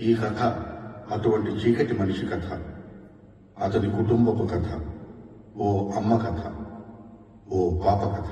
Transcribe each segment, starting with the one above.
ఈ కథ అటువంటి చీకటి మనిషి కథ, అతని కుటుంబపు కథ, ఓ అమ్మ కథ, ఓ పాప కథ.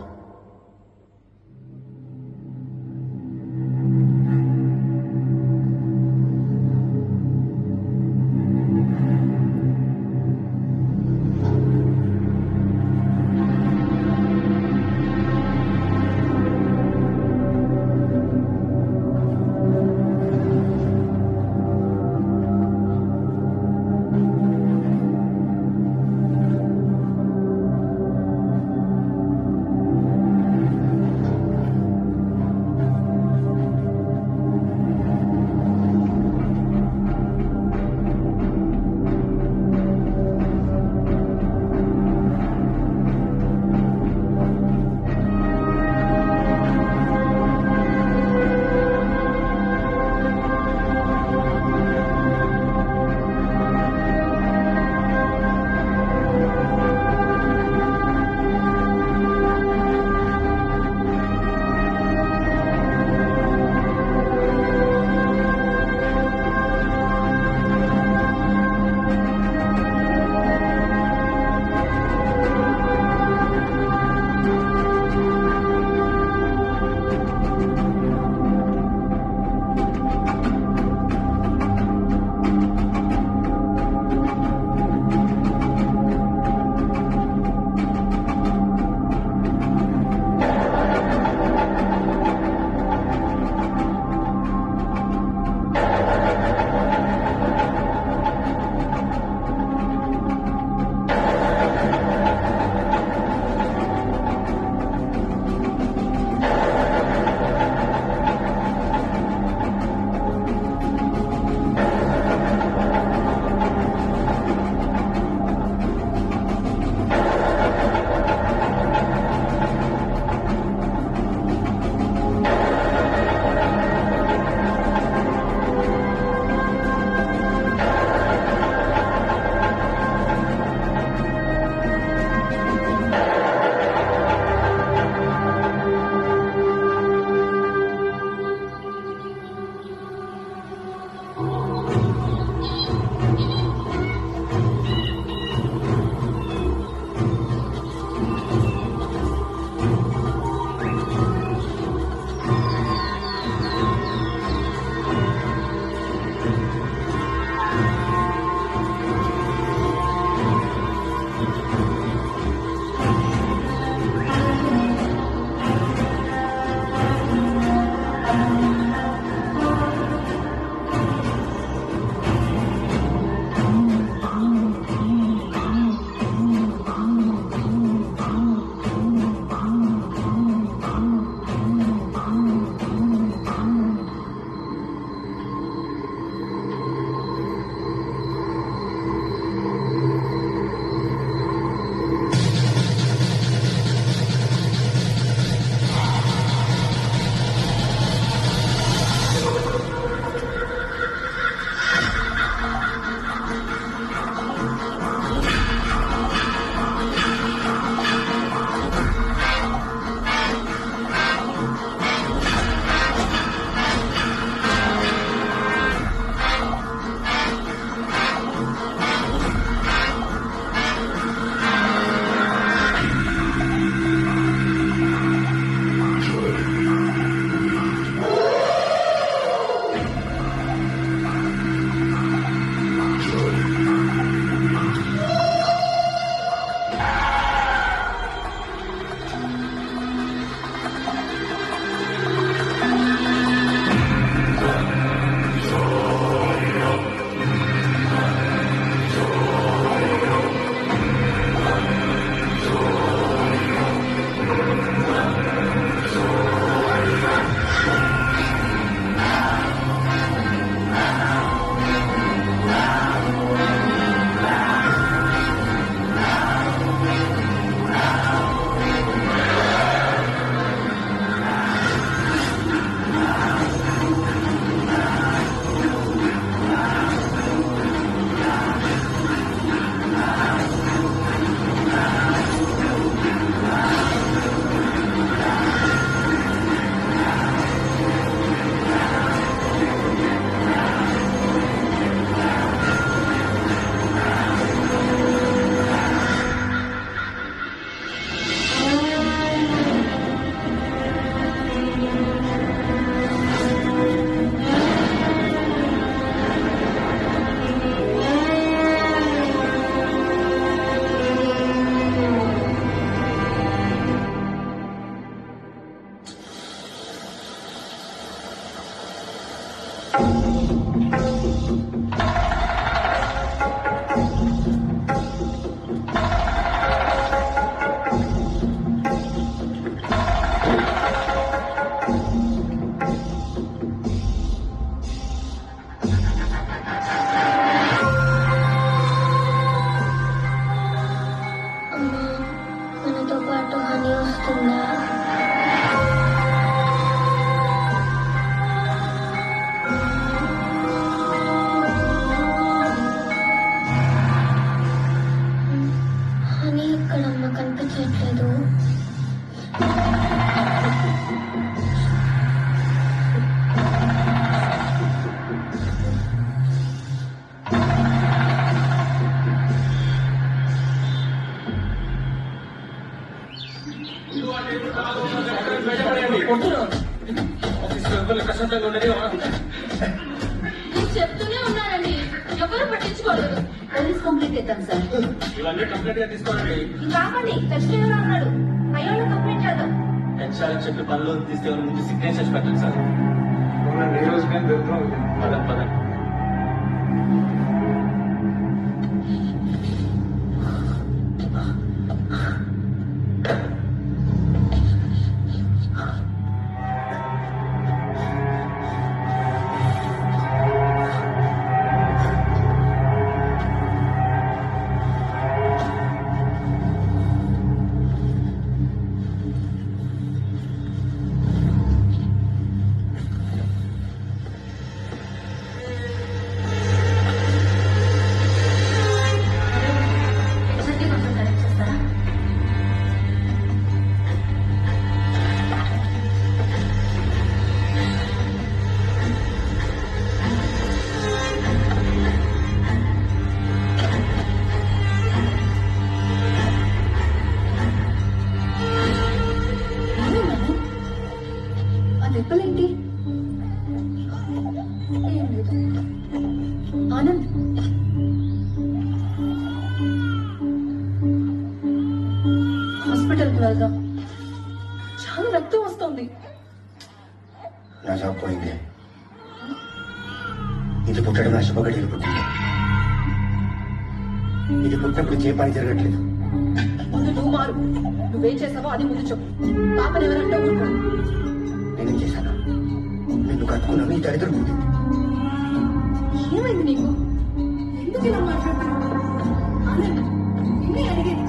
ప్రశాంతంగా ఉండదు. చెప్తూనే ఉన్నారండి, ఎవరు పట్టించుకోలేదు. పోలీస్ కంప్లైంట్ ఇద్దాం సార్. ఇవన్నీ కంప్లీట్ గా తీసుకోండి. కాకండి, ఖచ్చితంగా ఉన్నాడు. అయ్యో కంప్లైంట్ చేద్దాం. హెచ్ఆర్ చెప్పి పనిలో తీస్తే ముందు సిగ్నేచర్స్ పెట్టండి సార్. ఈ రోజు మేము దొరుకుతాం. పద కొంచెం కరెక్ట్ చేస్తారా? ఆ దెబ్బలేంటి? ఏం లేదు. ఆనంద్, హాస్పిటల్కి వెళ్దాం. చాలా రక్తం వస్తుంది. నా జాబ్ పోయింది. ఇది పుట్టడం నా శుభగడియలు పుట్టింది. ఇది పుట్టినప్పుడు ఏ పని జరగట్లేదు. ముందు నువ్వు మారు. నువ్వేం చేసావో అది ముందు చెప్పు. పాపను ఎవరంటే ఊరుకోడు. నేనేం చేశాను? నిన్ను కట్టుకున్నాను, ఈ దరిద్రం పుట్టింది. ఏమైంది నీకు? ఎందుకు ఇలా మాట్లాడుతున్నావు? ఆనంద్, నిన్నే అడిగేది.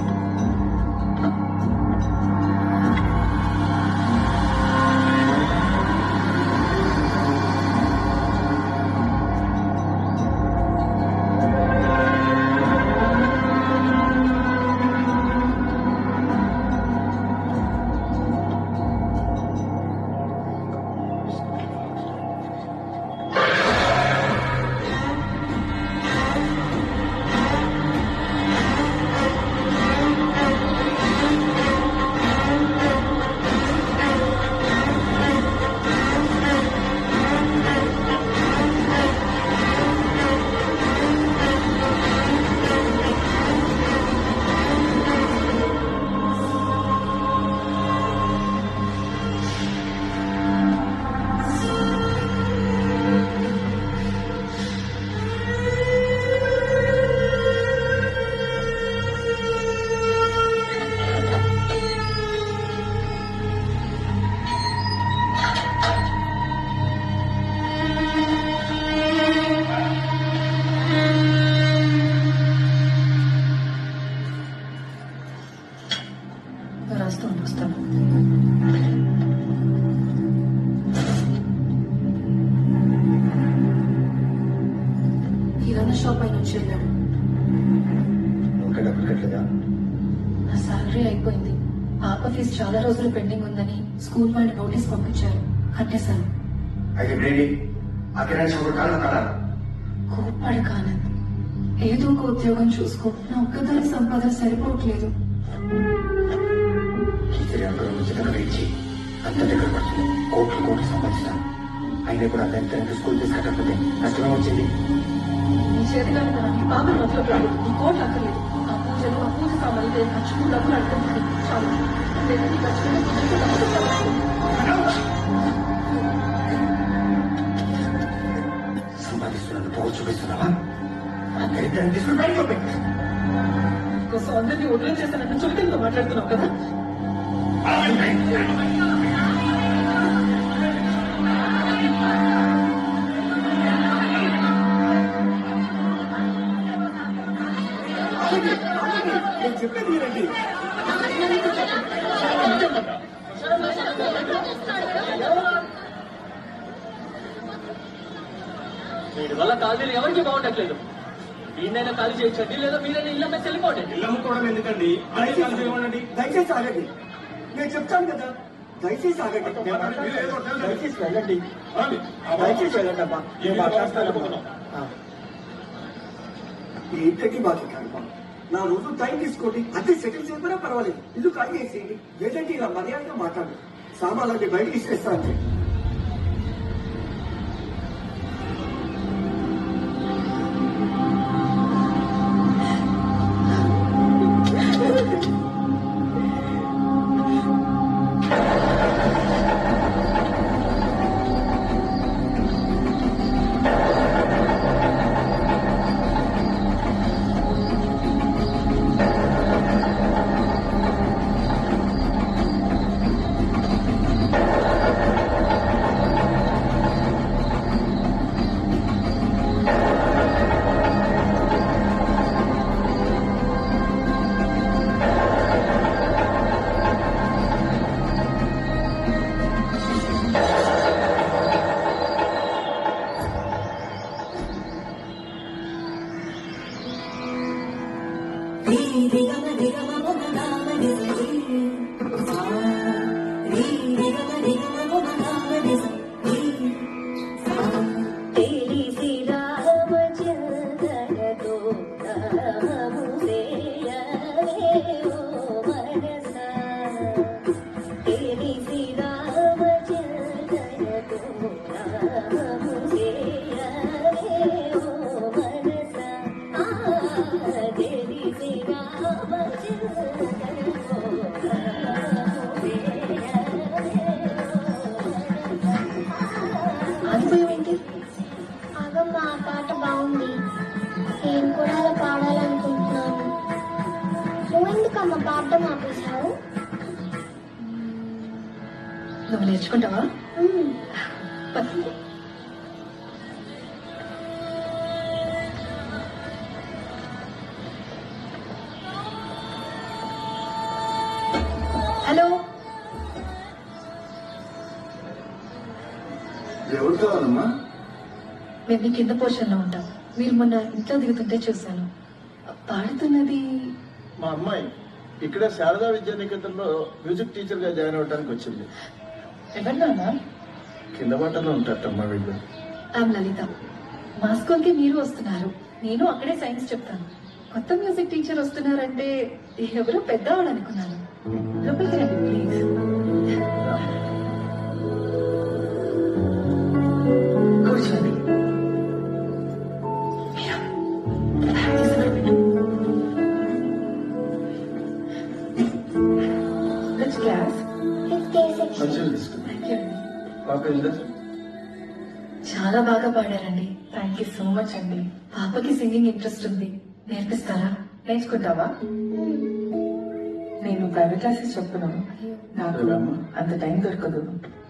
వస్తాను. కిరాణా షాప్ అయిన నుంచి వెళ్ళాడు. ఇంకా డబ్బులు కట్టలేదా? నా సాలరీ అయిపోయింది. పాప ఫీజు చాలా రోజులు పెండింగ్ ఉందని స్కూల్ వాళ్ళు నోటీస్ పంపించారు. కట్టేశాను. అయితే బ్రేడి ఆ కిరాణా షాప్ కాలం కాదా? కోప్పడు కానంద్, ఏదో ఒక ఉద్యోగం చూసుకో. నా ఒక్కదాని సంపాదన సరిపోవట్లేదు. ఉచితంగా ఇచ్చి అంత దగ్గర పడుతుంది. కోట్లు సంపాదిస్తాను. అయినా కూడా అంత స్కూల్ ఫీజు కట్టకపోతే నష్టమే వచ్చింది. నీ చేతిలో నీ పాపను మొదలు రాదు. నీ కోట్లు అక్కర్లేదు. ఆ పూజలు, ఆ పూజ సామాన్లు ఖర్చుకు డబ్బులు అడుగుతుంది. చాలు. లేదా నీ ఖర్చులు సంపాదిస్తున్నందుకు పోగు చూపిస్తున్నావా? ఆ దరిద్రాన్ని తీసుకుని బయటకు పెట్టు. కోసం అందరినీ వదిలేం చేస్తానంటే చులకనతో మాట్లాడుతున్నావు కదా. నేను చెప్పేది వినండి. వీడి వల్ల కాలనీలు ఎవరికి బాగుండట్లేదు. వీడినైనా ఖాళీ చేయించండి, లేదా మీరైనా ఇళ్ళ మీద వెళ్ళిపోండి. ఇల్లు అమ్ముకోవడం ఎందుకండి? దయచేసి ఆగండి. నేను చెప్తాను కదా, దయచేసి ఆగండి. దయచేసి వెళ్ళండి. దయచేసి వెళ్ళండి అమ్మా. నేను మాట్లాడతాను. ఇంతకీ బాకీ కాదమ్మా. నా రోజు టైం తీసుకోండి. అదే సెటిల్ చేయకపోయినా పర్వాలేదు. ఇల్లు ఖాళీ చేసేయండి. లేదంటే ఇలా మర్యాదగా మాట్లాడు. సామాన్లన్నీ బయటకి ఇచ్చేస్తా అంతే. ఆగిపోయావేంటి? అగమ్మ ఆ పాట బాగుంది, నేను కూడా అలా పాడాలనుకుంటున్నాను. నువ్వెందుకమ్మ పాడటం ఆపేశావు? నువ్వు నేర్చుకుంటావా? పద. హలో, ఎవరు కావాలమ్మా? మేము కింద పోర్షన్లో ఉంటాం. మీరు మొన్న ఇంట్లో దిగుతుంటే చూశాను. పాడుతున్నది మా అమ్మాయి ఇక్కడ శారదా విద్యానికేతన్లో మ్యూజిక్ టీచర్ గా జాయిన్ అవడానికి వచ్చింది. ఎవరినా? కింద బాటలో ఉంటారమ్మా వీళ్ళు. ఐఎమ్ లలిత. మా స్కూల్కి మీరు వస్తున్నారు. నేను అక్కడే సైన్స్ చెప్తాను. కొత్త మ్యూజిక్ టీచర్ వస్తున్నారంటే ఎవరో పెద్దవాడు అనుకున్నాను. లోపలికి రండి ప్లీజ్. కూర్చోండి. Which class? Fifth A section. మంచిగా తీసుకుంది. Thank you. పాప ఏంటో చాలా బాగా పాడారండి. థ్యాంక్ యూ సో మచ్ అండి. పాపకి సింగింగ్ ఇంట్రెస్ట్ ఉంది, నేర్పిస్తారా? నేర్చుకుంటావా? నేను ప్రైవేట్ క్లాసెస్ చెప్తున్నాను. నాకు అంత టైం దొరకదు.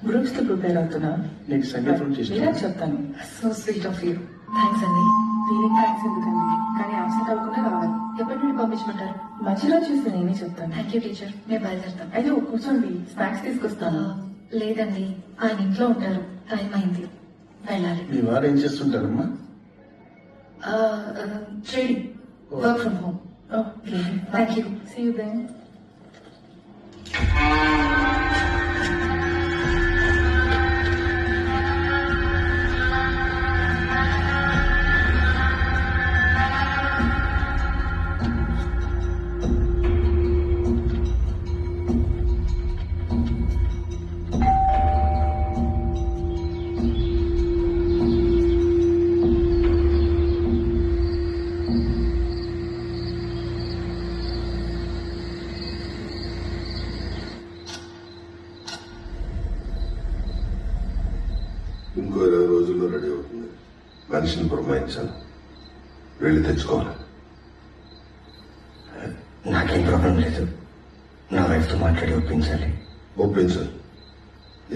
గ్రూప్స్ కి ప్రిపేర్ అవుతున్నా. నీకు సంగీతం చేసిన మీరా చెప్తాను. So sweet of you. Thanks అండి. దీనికి థ్యాంక్స్ ఎందుకండి, కానీ అబ్సెంట్ అవ్వకుండా రావాలి. ఎప్పటి నుండి పంపించమంటారు? మంచిగా చూసి నేనే చెప్తాను. Thank you teacher. మేము బయలుదేరుతాం. అయ్యో కూర్చోండి, స్నాక్స్ తీసుకొస్తాను. లేదండి, ఆయన ఇంట్లో ఉంటారు. టైం అయింది, వెళ్ళాలి. మీ వారు ఏం చేస్తుంటారమ్మా? Trading, work from home. Thank you. See you then. ఇంకో 20 రోజుల్లో రెడీ అవుతుంది. మనిషిని పురమాయించాను, వెళ్ళి తెచ్చుకోవాలి. నాకేం ప్రాబ్లం లేదు. నా వైఫ్తో మాట్లాడి ఒప్పించాలి. ఒప్పించాలి,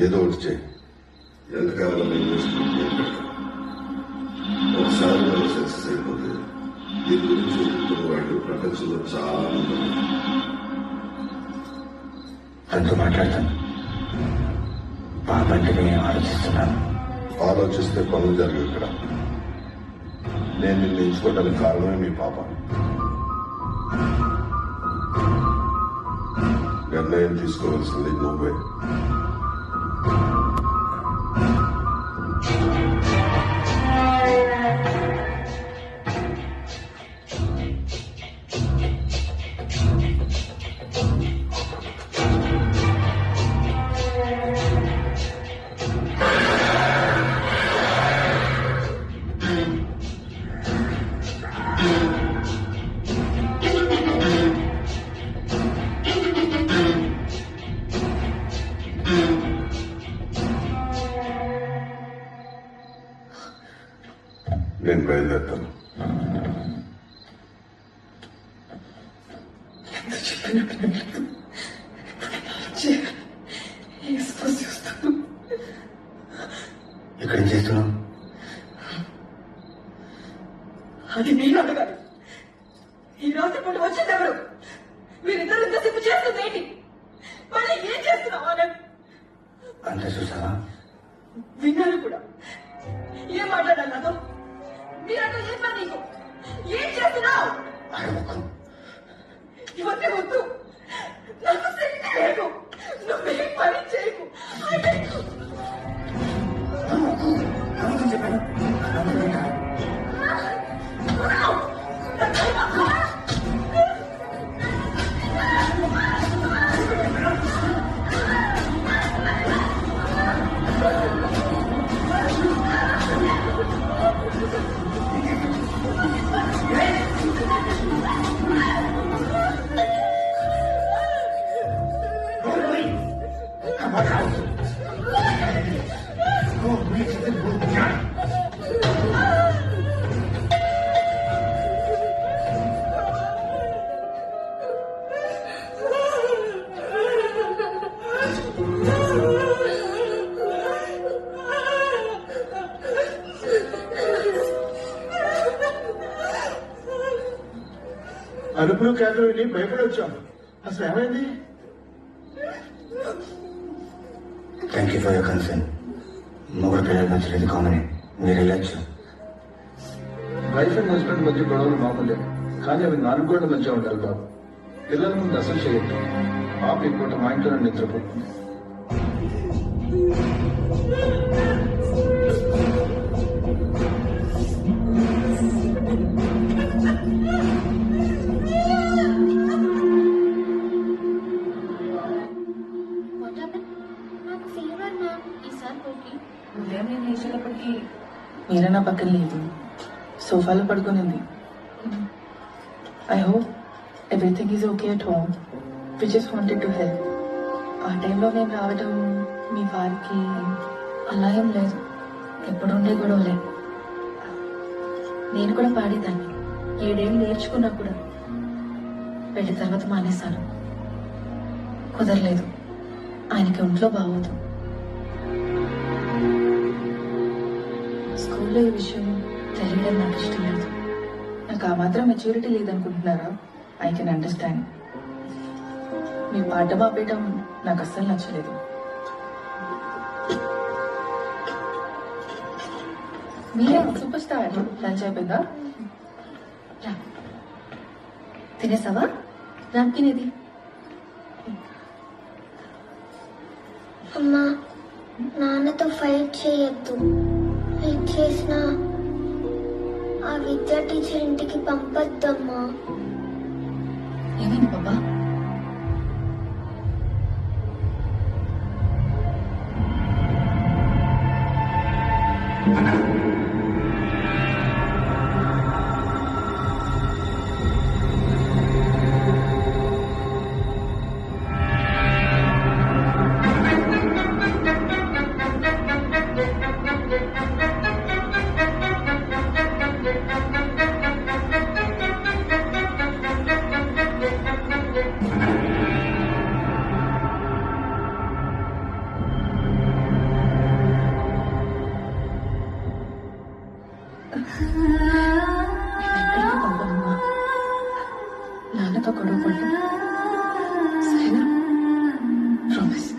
ఏదో ఒకటి చేయి. ఎంత కావాలో ఇన్వెస్ట్మెంట్ ఒకసారి మనం సక్సెస్ అయిపోతే దీని గురించి ఒప్పుకున్న వాళ్ళు ప్రపంచంలో చాలా మంది ఉన్నారు. తనతో మాట్లాడతాను. పాప అంటే నేను ఆలోచిస్తున్నాను. ఆలోచిస్తే పనులు జరిగి ఇక్కడ నేను నిన్ను ఎంచుకోవడానికి కారణమే మీ పాప. నిర్ణయం తీసుకోవాల్సింది నువ్వే. నేను బయలుదేరుతాను. ఇక్కడ ఏం చేస్తున్నావు? అది మీరు అడగాలి. ఈ రోజు ఇప్పుడు వచ్చింది ఎవరు? మీరిద్దరు ఇంతసేపు చేస్తుంది ఏంటి? మళ్ళీ ఏం చేస్తున్నావు అని అంతా చూసావా? విన్నాను కూడా. ఏం మాట్లాడాలి నాతో? మీరంటూ ఏం పని నీకు? ఏం చేస్తున్నావు? అరవకు. అరుపులు కేకలు విని భయపడి వచ్చాం. అసలు ఏమైంది? Thank you for your concern. మొగుడు పిల్లలు నచ్చలేదు కామనే, మీరు వెళ్ళొచ్చు. వైఫ్ అండ్ హస్బెండ్ మధ్య గొడవలు మామూలే, కానీ అవి నాలుగు గోడల మధ్య ఉండాలి బాబు. పిల్లల ముందు అసలు చేయొద్దు. పాప ఈ పూట మా ఇంట్లోనే నిద్రపోతుంది. నాకు ఫీవర్ మ్యామ్. ఈసారి ఓకే. ఉదయం నేను లేచేటప్పటికి మీరా నా పక్కన లేదు, సోఫాలో పడుకునింది. I hope everything is okay at home. We just wanted to help. ఆ టైంలో నేను రావడం మీ వారికి అలా ఏం లేదు, ఎప్పుడుండే గొడవలే. నేను కూడా పాడేదాన్ని, 7 ఏళ్ళు నేర్చుకున్నా కూడా పెళ్లి తర్వాత మానేశాను. కుదరలేదు, ఆయనకి ఒంట్లో బాగోదు. స్కూల్లో ఈ విషయం తెలియడం నాకు ఇష్టం లేదు. నాకు ఆ మాత్రం మెచ్యూరిటీ లేదనుకుంటున్నారా? I can understand. మీ పాట ఆపేయటం నాకు అస్సలు నచ్చలేదు. మీరే సూపర్ స్టార్. లంచ్ అయిపోయిందా? రా, తినేసావా? నాప్కిన్ ఇది. అమ్మా, నాన్నతో ఫైట్ చేయొద్దు. ఫైట్ చేసినా ఆ విద్యా టీచర్ ఇంటికి పంపొద్దమ్మా. ఏమైంది బాబా? ఎక్కడికి పంపనమ్మా, నాన్నతో గొడవ పడ్డా సరేనా? ప్రామిస్.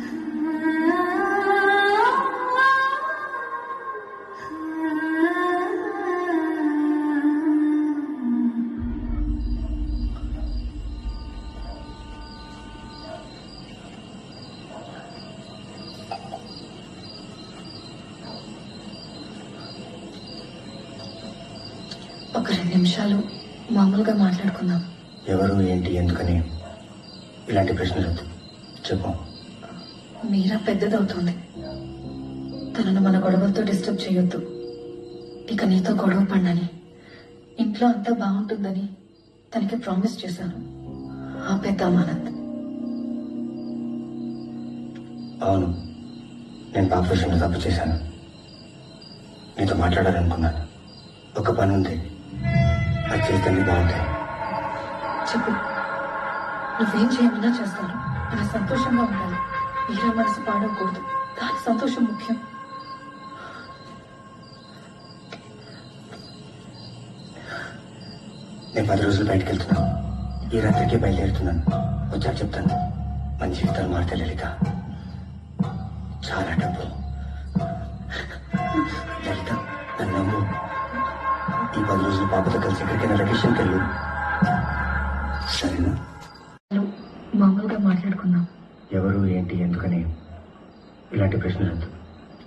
ఒక 2 నిమిషాలు మామూలుగా మాట్లాడుకుందాం. ఎవరు, ఏంటి, ఎందుకని ఇలాంటి ప్రశ్నలు వద్దు. చెప్పు. మీరా పెద్దదవుతుంది. తనను మన గొడవలతో డిస్టర్బ్ చేయొద్దు. ఇక నీతో గొడవ పడినని, ఇంట్లో అంతా బాగుంటుందని తనకి ప్రామిస్ చేశాను. ఆపేద్దాం ఆనంద్. అవును, నేను పాప విషయంలో తప్పు చేశాను. నీతో మాట్లాడాలనుకున్నాను. ఒక పని ఉంది, అది చేస్తే బాగుంటాయి. చెప్పు, నువ్వేం చేయమన్నా చేస్తాను. మన సంతోషంగా ఉండాలి. మీరా మనసు పాడకూడదు, దాని సంతోషం ముఖ్యం. నేను 10 రోజులు బయటకు వెళ్తున్నాను. ఈ రాత్రికి బయలుదేరుతున్నాను. వచ్చాక చెప్తాను. మన జీవితాలు మారితే లలిత. చాలా డబ్బు. లలిత, నన్ను నమ్ము. ఈ 10 రోజులు పాపతో కలిసి ఎక్కడికైనా వెకేషన్కి వెళ్ళు. సరేనా? మామూలుగా మాట్లాడుకుందాం. ఎవరు, ఏంటి, ఎందుకని ఇలాంటి ప్రశ్నలు వద్దు.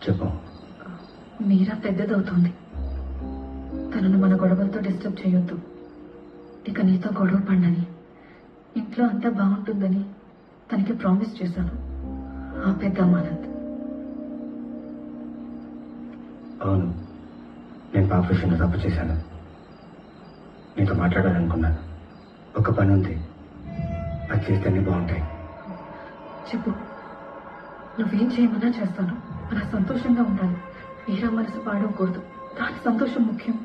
చెప్పు. మీరా పెద్దదవుతుంది. తనను మన గొడవలతో డిస్టర్బ్ చేయొద్దు. ఇక నీతో గొడవ పడినని, ఇంట్లో అంతా బాగుంటుందని తనకి ప్రామిస్ చేశాను. ఆపేద్దాం ఆనంద్. అవును, నేను పాప విషయంలో తప్పు చేశాను. నీతో మాట్లాడాలనుకున్నాను. ఒక పని ఉంది, అది చేస్తేనే బాగుంటాయి. చెప్పు, నువ్వేం చేయమన్నా చేస్తాను. మన సంతోషంగా ఉండాలి. మీరా మనసు పాడకూడదు, దాని సంతోషం ముఖ్యం.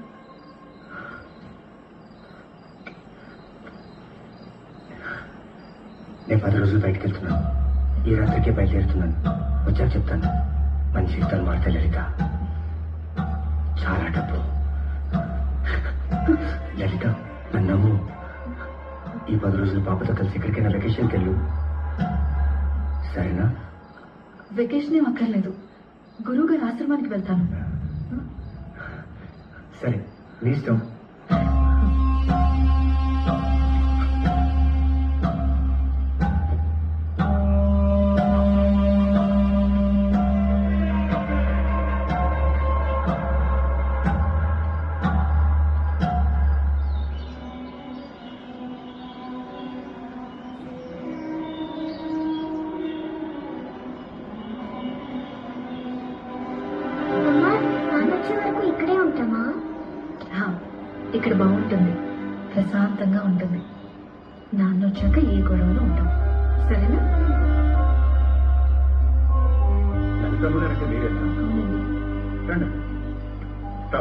నేను 10 రోజులు బయటకు వెళ్తున్నాను. ఈ రాత్రికి బయలుదేరుతున్నాను. వచ్చాక చెప్తాను. మన జీవితాలు మారితే లలిత. చాలా డబ్బు. లలిత, నన్ను నమ్ము. ఈ 10 రోజులు పాపతో కలిసి ఎక్కడికైనా వెకేషన్కి వెళ్ళు, సరేనా? వెకేషన్ ఏం అక్కర్లేదు, గురువు గారి ఆశ్రమానికి వెళ్తాను. సరే, నీ ఇష్టం. అమ్మా నాన్న వచ్చే వరకు ఇక్కడే ఉంటామా? ఇక్కడ బాగుంటుంది, ప్రశాంతంగా ఉంటుంది. నాన్న వచ్చాక ఏ గొడవలు ఉంటాం, సరేనా? లలితమ్మగారంటే మీరేనా? అవునండి. రండి. రా.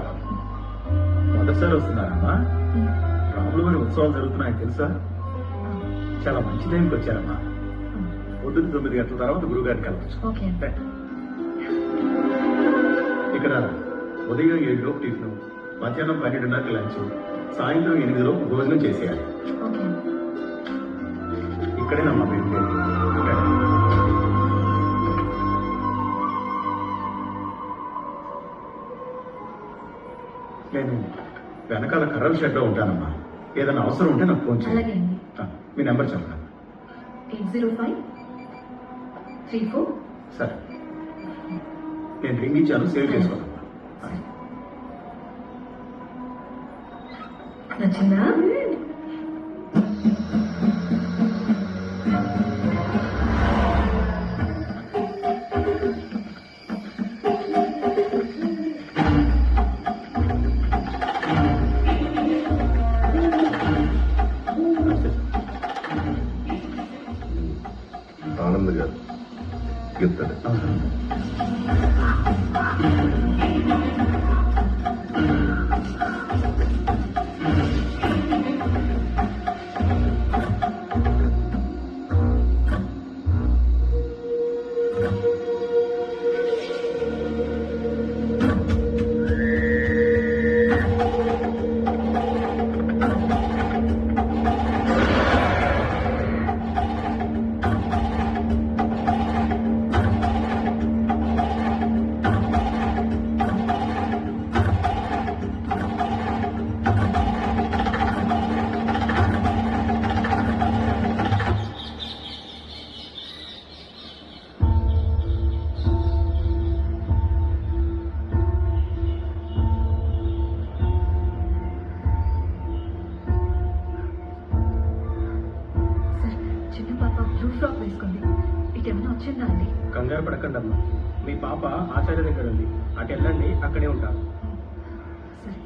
మొదటిసారి వస్తున్నారమ్మా? రాముల వారి ఉత్సవాలు జరుగుతున్నాయి తెలుసా? చాలా మంచి టైంకి వచ్చారమ్మా. పొద్దున్న 9 గంటల తర్వాత గురుగారికి కలవచ్చు. ఓకే. ఇక్కడ ఉదయం 7 లోపు టిఫిన్, మధ్యాహ్నం 12:30కి లంచ్, సాయంత్రం 8 లోపు భోజనం చేసేయాలి. ఓకే. ఇక్కడేనమ్మా మీరు ఉండేది. ఇక్కడ. నేను వెనకాల కర్రల షెడ్లో ఉంటానమ్మా. ఏదైనా అవసరం ఉంటే నాకు ఫోన్ చేయండి. అలాగే అండి. మీ నెంబర్ చెప్పండి. 80534. సరే, నేను రింగ్ ఇచ్చాను, సేవ్ చేసుకోండి. నచ్చిందా? ఆనంద్ గారు చెప్తాడు. చిన్న పాప బ్లూ ఫ్రాక్ వేసుకుంది, ఇటేమన్నా వచ్చిందా అండి? కంగారు పడకండి అమ్మా, మీ పాప ఆచార్య దగ్గర ఉంది, అటు వెళ్ళండి, అక్కడే ఉంటారు. సరే.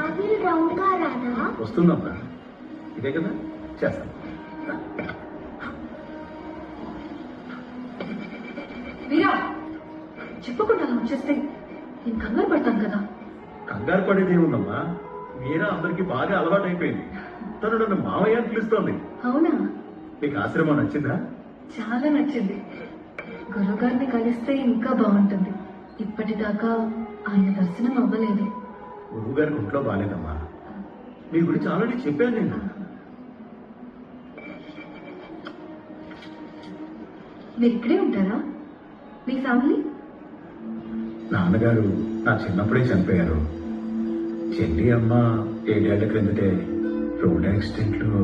ఆవిల్ రౌండ్ గా రాదా? వస్తుందమ్మా, ఇదే కదా చేస్తాను. వీరా, చెప్పకుండా అలా వచ్చేస్తే నేను కంగారు పడతాను కదా. కంగారు పడేది ఏముందమ్మా, మీరా అందరికి బాగా అలవాటు అయిపోయింది. తను నన్ను మావయ్య అని పిలుస్తోంది. అవునా? మీకు ఆశ్రమం నచ్చిందా? చాలా నచ్చింది. గురువు గారిని కలిస్తే ఇంకా బాగుంటుంది. ఇప్పటిదాకా ఆయన దర్శనం అవ్వలేదు. గురువు గారికి ఒంట్లో బాగాలేదమ్మా, మీ గురించి ఆల్రెడీ చెప్పాను నేను. మీరు ఇక్కడే ఉంటారా? మీ ఫ్యామిలీ? నాన్నగారు నా చిన్నప్పుడే చనిపోయారు. చెల్లి అమ్మ 7 ఏళ్ల క్రిందటే రోడ్ యాక్సిడెంట్ లో.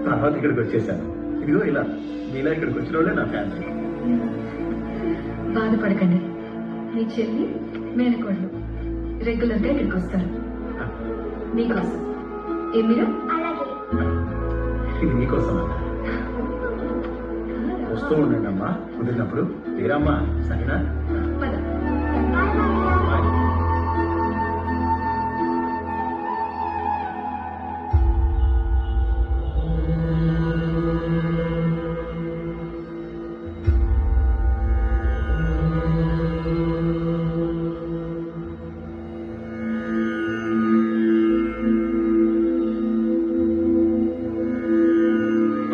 తర్వాత ఇక్కడికి వచ్చేసాను. ఇదిగో ఇలా మీలా ఇక్కడికి వచ్చిన వాళ్ళే నా ఫ్యామిలీ. బాధపడకండి, మీ చెల్లి మేనకోళ్ళు రెగ్యులర్ గా ఇక్కడికి వస్తారు మీకోసం. ఏమిరా? అలాగే. ఇది మీకోసం అన్న. వస్తూ ఉండండి అమ్మా, కుదిరినప్పుడు. మీరమ్మా, సరేనా? పద. బాయ్.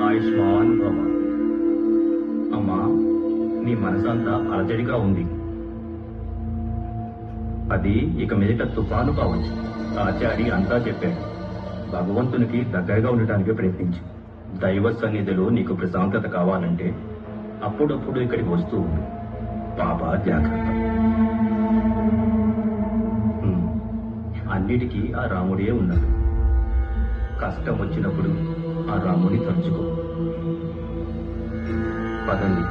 ఆయుష్మాన్ భవ. అమ్మా, మనసంతా అలజడిగా ఉంది. అది ఇక మీదట తుఫాను కావచ్చు. ఆచారి అంతా చెప్పాడు. భగవంతునికి దగ్గరగా ఉండటానికి ప్రయత్నించు. దైవ సన్నిధిలో నీకు ప్రశాంతత కావాలంటే అప్పుడప్పుడు ఇక్కడికి వస్తూ ఉండు. పాప జాగ్రత్త. అన్నిటికీ ఆ రాముడే ఉన్నాడు. కష్టం వచ్చినప్పుడు ఆ రాముని తలుచుకో. పదండి,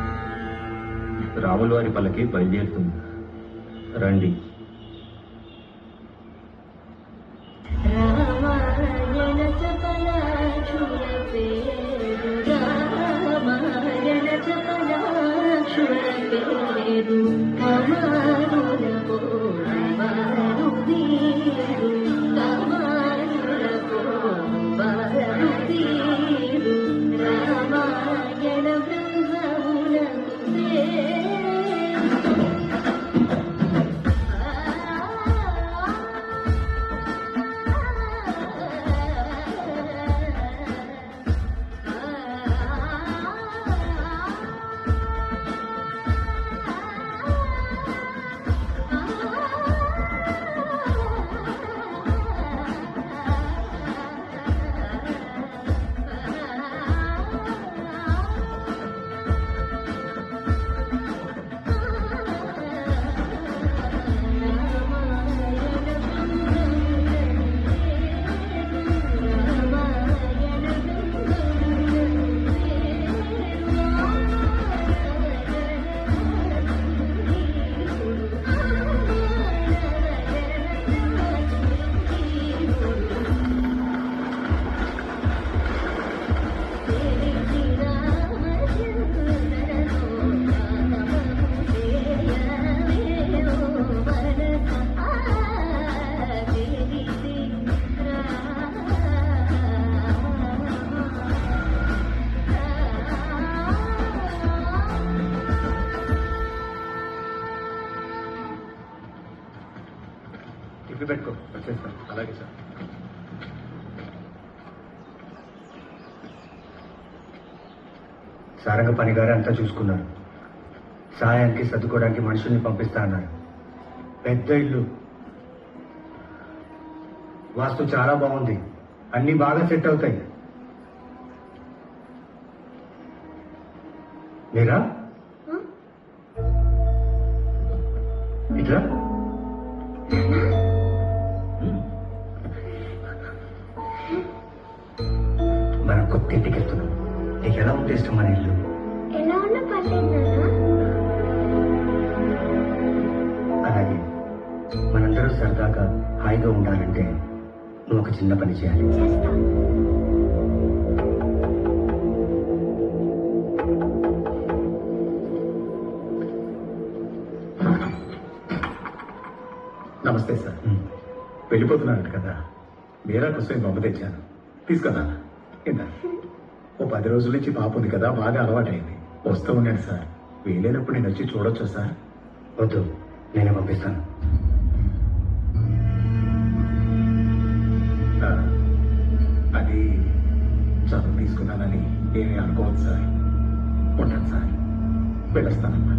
రాముల వారి పల్లకి బయలుదేరుతుంది. రండి. పెట్టుకో, వచ్చేస్తాను. అలాగే సార్. సారంగ పని గారే అంతా చూసుకున్నారు. సాయానికి సర్దుకోవడానికి మనుషుల్ని పంపిస్తా అన్నారు. పెద్ద ఇల్లు, వాస్తు చాలా బాగుంది. అన్ని బాగా సెట్ అవుతాయి. మీరా ఇట్లా మనం కొత్త ఇంటికి వెళ్తున్నాం. నీకు ఎలా ఉంటే ఇష్టం మన ఇల్లు? ఎలా ఉన్నా పర్లేదు. అలాగే మనందరూ సరదాగా హాయిగా ఉండాలంటే నువ్వు ఒక చిన్న పని చేయాలి. నమస్తే సార్. వెళ్ళిపోతున్నారంట కదా, మీరా కోసం బొమ్మ తెచ్చాను, తీసుకున్నా. ఇందా ఓ 10 రోజుల నుంచి పాప ఉంది కదా, బాగా అలవాటైంది. వస్తూ ఉండండి సార్. వీలైనప్పుడు నేను వచ్చి చూడొచ్చా సార్? వద్దు, నేనే పంపిస్తాను. అది చదువు తీసుకున్నానని ఏమీ అనుకోవద్దు సార్. ఉంటాను సార్, వెళ్ళొస్తానమ్మా.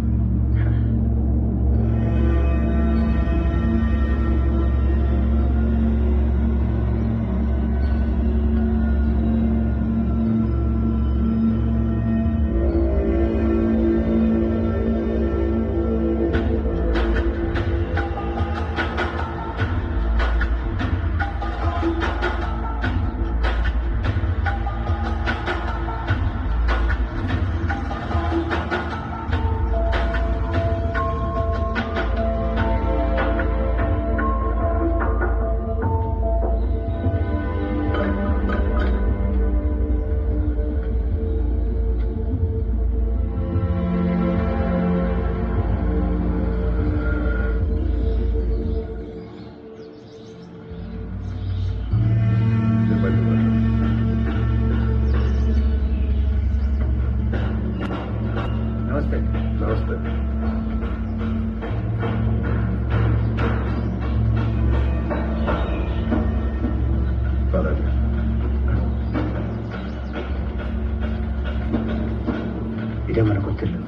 ఇదే మన కొత్తిల్లు.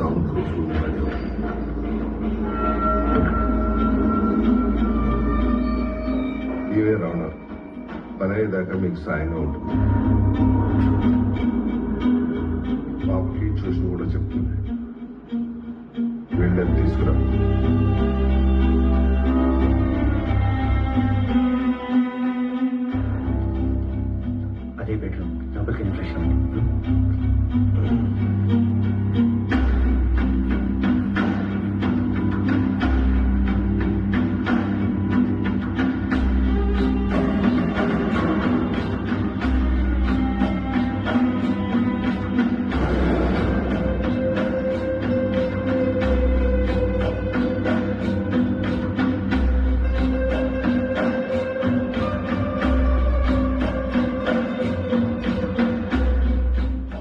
సౌండ్ ప్రూఫ్ మరియు ఇవే రావణ పని అయ్యేదాకా మీకు సాయంగా ఉంటుంది. బాబుకి ట్యూషన్ కూడా చెప్తుంది. వెళ్ళని తీసుకురా. అదే బెడ్రూమ్ లోపలికి ఫ్రెష్ అవ్వండి.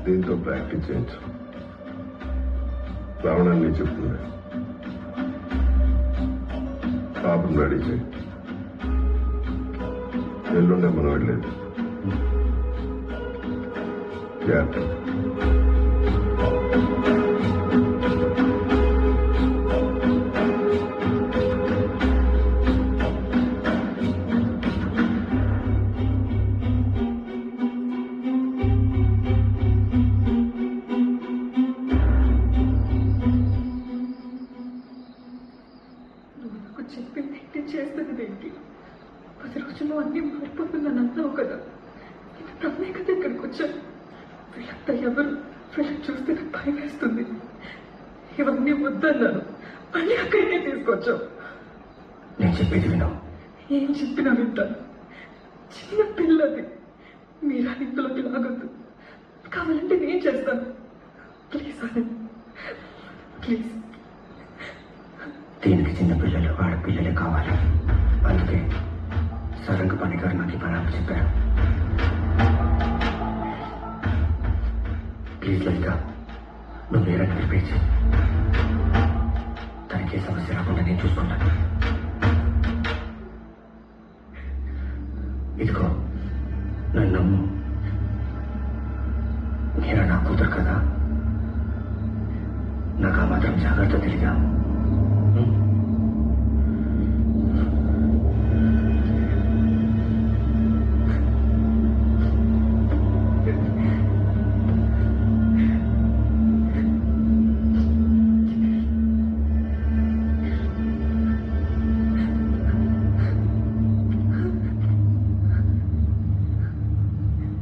దీంతో ప్రాక్టీస్ చేయొచ్చు. రావణాన్ని చెప్తుంది. పాపను రెడీ చేయి. ఎల్లుండే మనం వెళ్ళేది. జాగ్రత్త. నాకు చెప్పింది ఏంటి, చేస్తున్నది ఏంటి? 10 రోజుల్లో అన్ని మారిపోతుందని అన్నావు కదా. నేను నమ్మే కదా ఇక్కడికి వచ్చాను. వీళ్ళంతా ఎవరు? వీళ్ళని చూస్తే నాకు భయం వేస్తుంది. ఇవన్నీ వద్దన్నాను, మళ్ళీ అక్కడికే తీసుకొచ్చావు. నేను చెప్పేది విను. ఏం చెప్పినా వింటాను. చిన్న పిల్లది, మీరా ఇంట్లోకి లాగొద్దు. కావాలంటే నేను చేస్తాను. Please Anand, please. దీనికి చిన్న పిల్లలు ఆడపిల్లలే కావాలి. అందుకే సరంగ పనిగారు నాకు ఈ పని చెప్పారు. ప్లీజ్ లలిత, నువ్వు వేరే ప్రిపేర్ చేయి. తనకి ఏ సమస్య రాకుండా నేను చూసుకుంటాను. ఇదిగో నన్ను నమ్ము. నేను నా కూతురు కదా, నాకు ఆ మాత్రం జాగ్రత్త తెలియదా?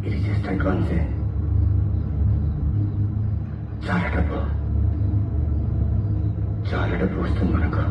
ఇది జస్ట్ అడ్వాన్సే. చాలా డబ్బు వస్తుంది మనకు.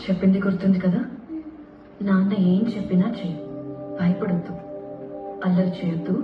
చెప్పింది గుర్తుంది కదా? నాన్న ఏం చెప్పినా చెయ్యి. భయపడద్దు, అల్లరి చేయొద్దు.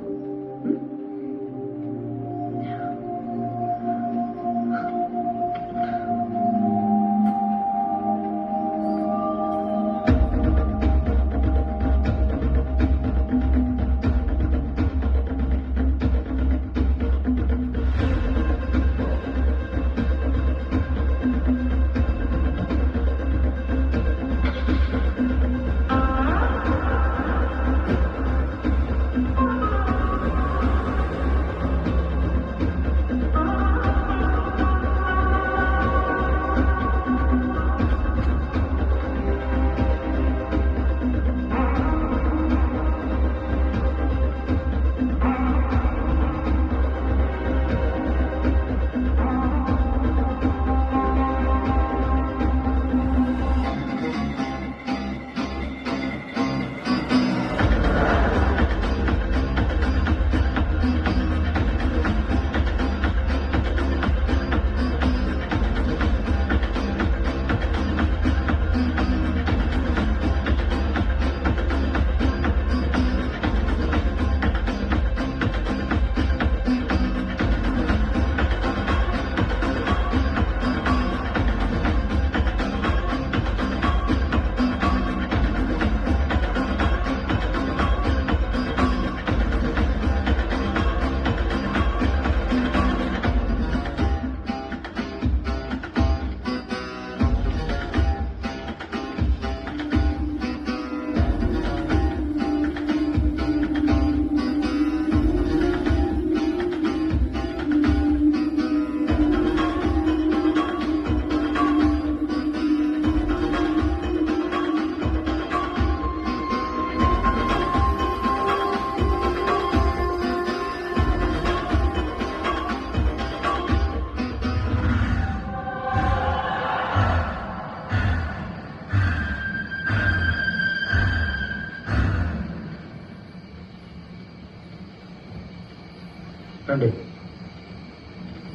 రండి.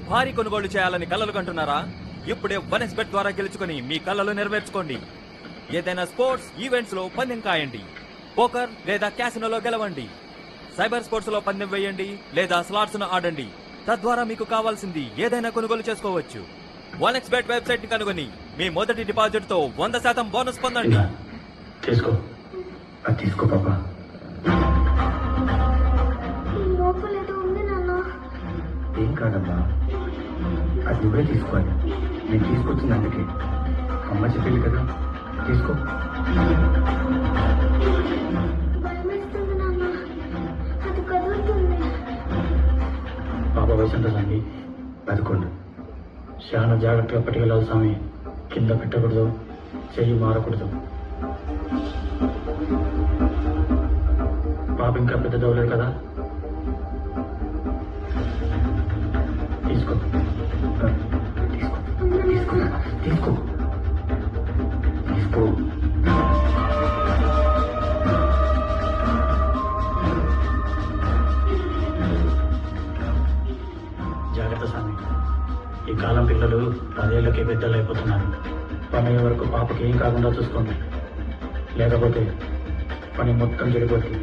భారీ కొనుగోలు చేయాలని కలలు కంటున్నారా? ఇప్పుడే వనెక్స్బెట్ ద్వారా గెలుచుకుని మీ కలలు నెరవేర్చుకోండి. ఏదైనా స్పోర్ట్స్ ఈవెంట్స్ లో పందెం కాయండి, పోకర్ లేదా క్యాసినోలో గెలవండి, సైబర్ స్పోర్ట్స్ లో పందెం వేయండి లేదా స్లాట్స్ ను ఆడండి. తద్వారా మీకు కావాల్సింది ఏదైనా కొనుగోలు చేసుకోవచ్చు. వనెక్స్బెట్ వెబ్సైట్ ని కనుగొని మీ మొదటి డిపాజిట్ తో 100% బోనస్ పొందండి. తీసుకో, అది తీసుకో పాపా. లోపల ఏదో ఉంది నాన్న. ఏం కాదమ్మా, అది నువ్వే తీసుకోవాలి. నేను తీసుకొచ్చింది అందుకే. అమ్మ చెప్పింది కదా, తీసుకో. భయమేస్తుంది నాన్న, అది కదులుతుంది. పాప వయసు ఉంటుందండి, పదకొండు. చాలా జాగ్రత్తగా పట్టుకెళ్ళాలి స్వామి. కింద పెట్టకూడదు, చెయ్యి మారకూడదు. పాప ఇంకా పెద్ద అవ్వలేదు కదా, తీసుకో తీసుకో తీసుకో తీసుకో తీసుకో. జాగ్రత్త స్వామి. ఈ కాలం పిల్లలు 10 ఏళ్ళకే పెద్దలు అయిపోతున్నారు. పని వరకు పాపకి ఏం కాకుండా చూసుకోండి, లేకపోతే పని మొత్తం చెడిపోతుంది.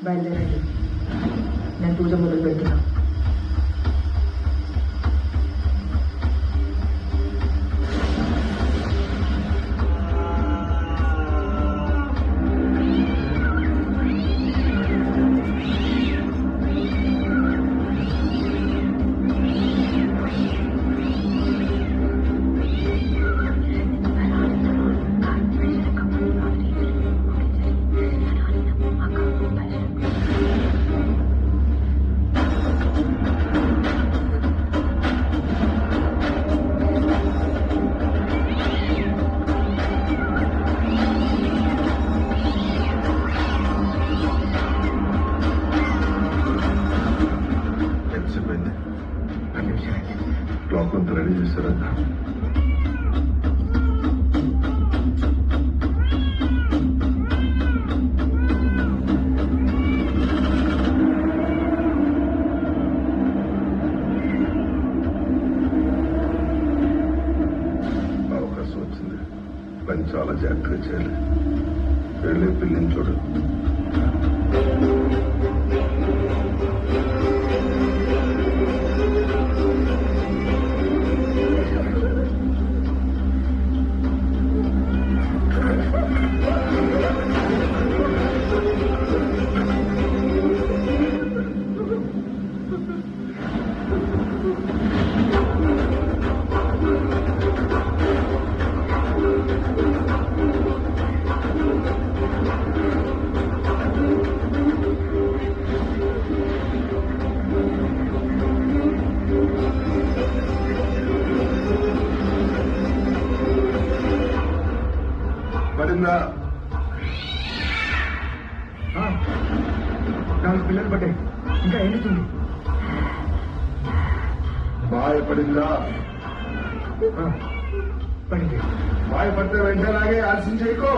బయలుదేరండి, నేను పూజ మొదలు పెడుతున్నా. క్లాక్ అంతా రెడీ చేస్తారా? అవకాశం వచ్చింది, పని చాలా జాగ్రత్తగా చేయాలి. వెళ్ళే పిల్లిని చూడు. పడిందా? 4 పిల్లలు పడ్డాయి, ఇంకా ఎండుతుంది. భయపడిందా? పడింది. భయపడితే వెంటనే ఆలస్యం చేయకో.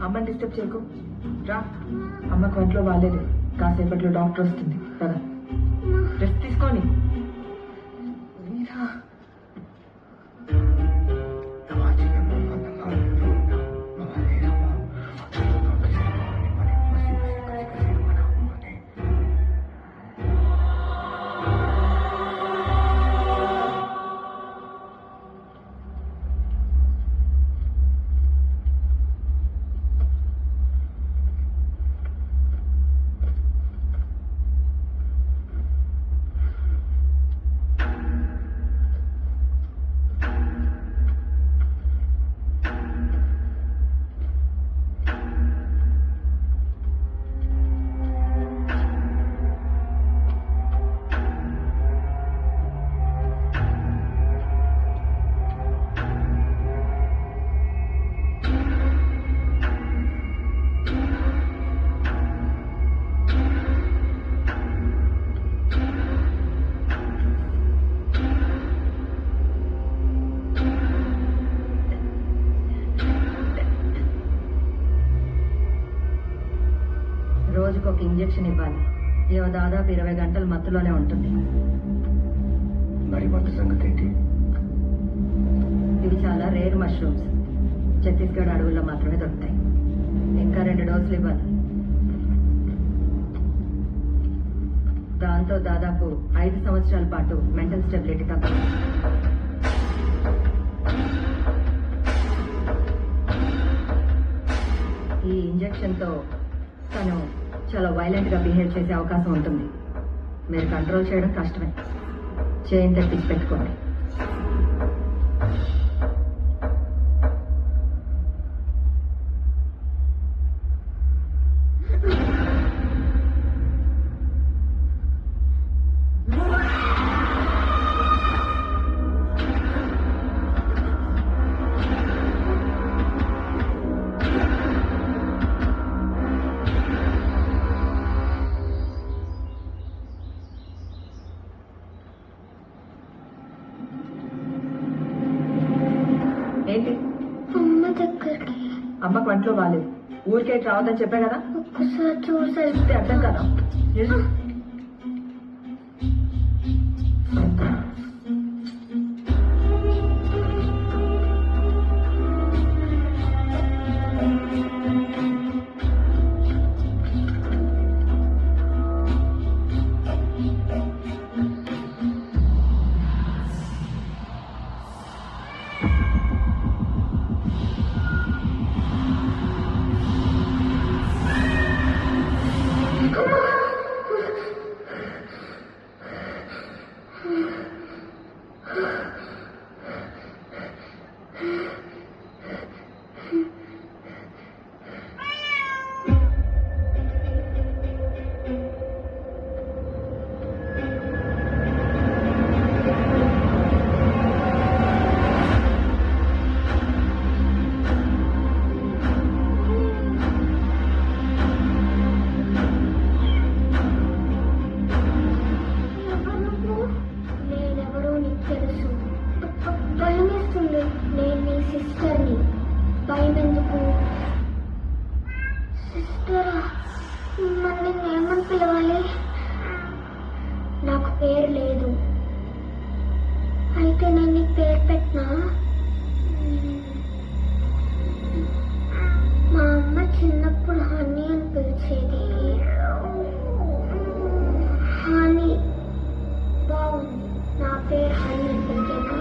అమ్మని డిస్టర్బ్ చేయకు. రా, అమ్మకు ఒంట్లో బాగాలేదు, కాసేపట్లో డాక్టర్ వస్తుంది కదా, రెస్ట్ తీసుకోని. రోజుకు ఒక ఇంజెక్షన్ ఇవ్వాలి. దాదాపు 20 గంటలు మత్తులోనే ఉంటుంది. మరి మందు సంగతి ఏంటి? ఇవి చాలా రేర్ మష్రూమ్స్. ఛత్తీస్గఢ్ అడవుల్లో మాత్రమే దొరుకుతాయి. ఇంకా 2 డోసులు ఇవ్వాలి. దాంతో దాదాపు 5 సంవత్సరాల పాటు మెంటల్ స్టెబిలిటీ తప్పదు. ఈ ఇంజెక్షన్ తో తను చాలా వైలెంట్ గా బిహేవ్ చేసే అవకాశం ఉంటుంది. మీరు కంట్రోల్ చేయడం కష్టమే. చైన్ తెప్పించి పెట్టుకోండి. ఏంటి? అమ్మకు వంటలో బాగాలేదు. ఊరికే రావద్దని చెప్పా కదా. ఒక్కసారి చూసాయి అర్థం కదా. నాకు పేరు లేదు. అయితే నేను నీకు పేరు పెట్టినా? మా అమ్మ చిన్నప్పుడు హనీ అని పిలిచేది. హనీ బాగుంది. నా పేరు హనీ పెట్టేనా?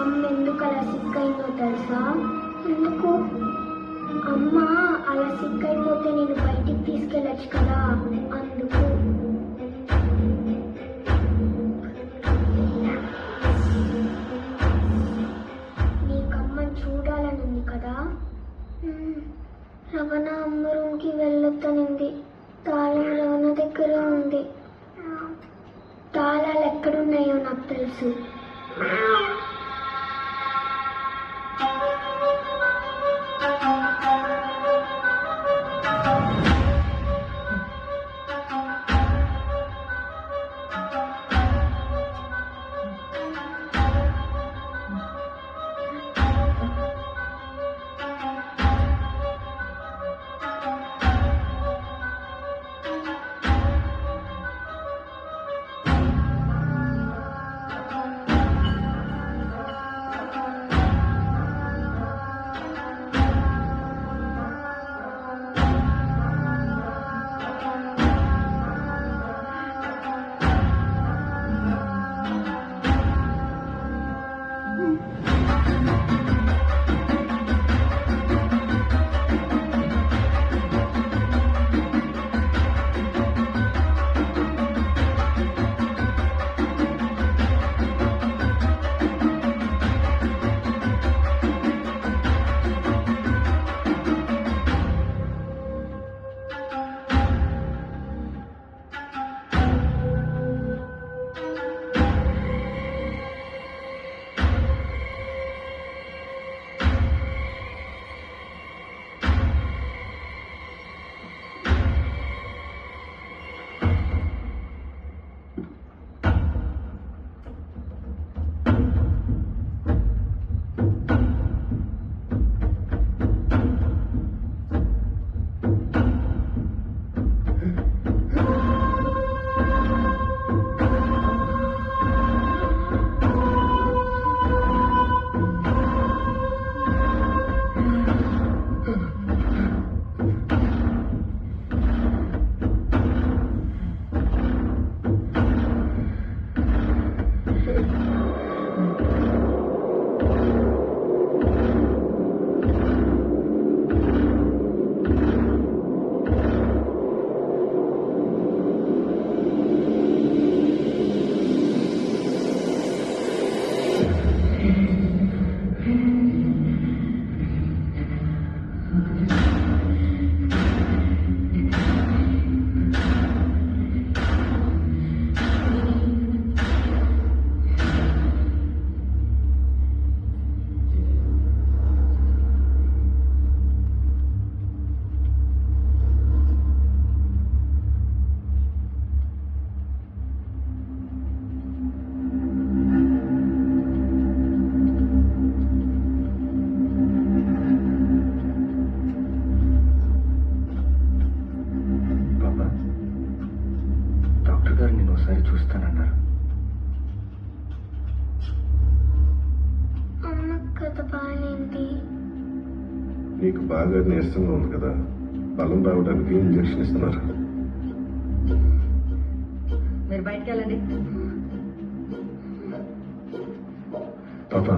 అమ్మ ఎందుకు అలా సిక్కైందో తెలుసా? ఎందుకు? అమ్మ అలా సిక్కైపోతే నేను బయటికి తీసుకెళ్ళచ్చు కదా, అందుకు. నీకమ్మని చూడాలని ఉంది కదా. రవణ అమ్మ రూమ్కి వెళ్ళొద్దనింది. తాళం రవణ దగ్గరే ఉంది. తాళాలు ఎక్కడున్నాయో నాకు తెలుసు. నీకు బాగా నీరసంగా ఉంది కదా, బలం రావడానికి ఇంజక్షన్ ఇస్తున్నారు. మీరు బయటికి వెళ్ళండి. పాపా,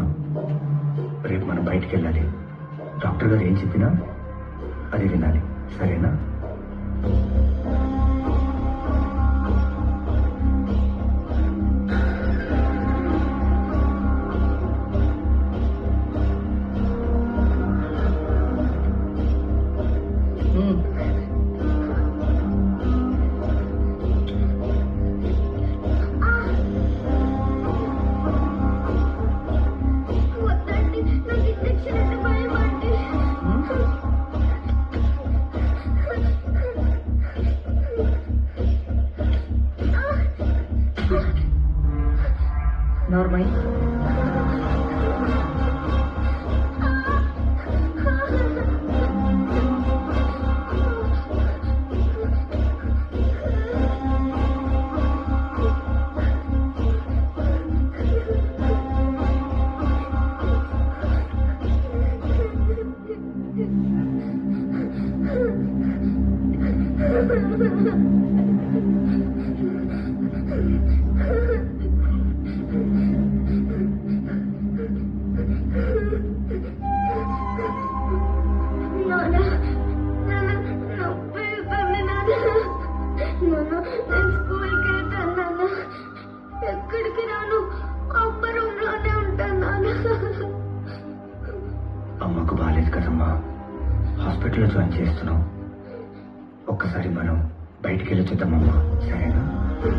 రేపు మనం బయటికి వెళ్ళాలి. డాక్టర్ గారు ఏం చెప్పినా అది వినాలి, సరేనా? వద్దండి, నాకు ఇంజక్షన్ అంటే భయం అండి. నార్మల్. నాన్న, నొప్పి వేస్తుంది నాన్న. నేను స్కూల్కి వెళ్తాను నాన్న. ఎక్కడికి రాను, అమ్మ రూమ్ లోనే ఉంటాను నాన్న. అమ్మకు బాగాలేదు కదమ్మా, హాస్పిటల్లో జాయిన్ చేస్తున్నావు. ఒక్కసారి మనం బయటికి వెళ్ళి చూద్దామమ్మా, సరేనా?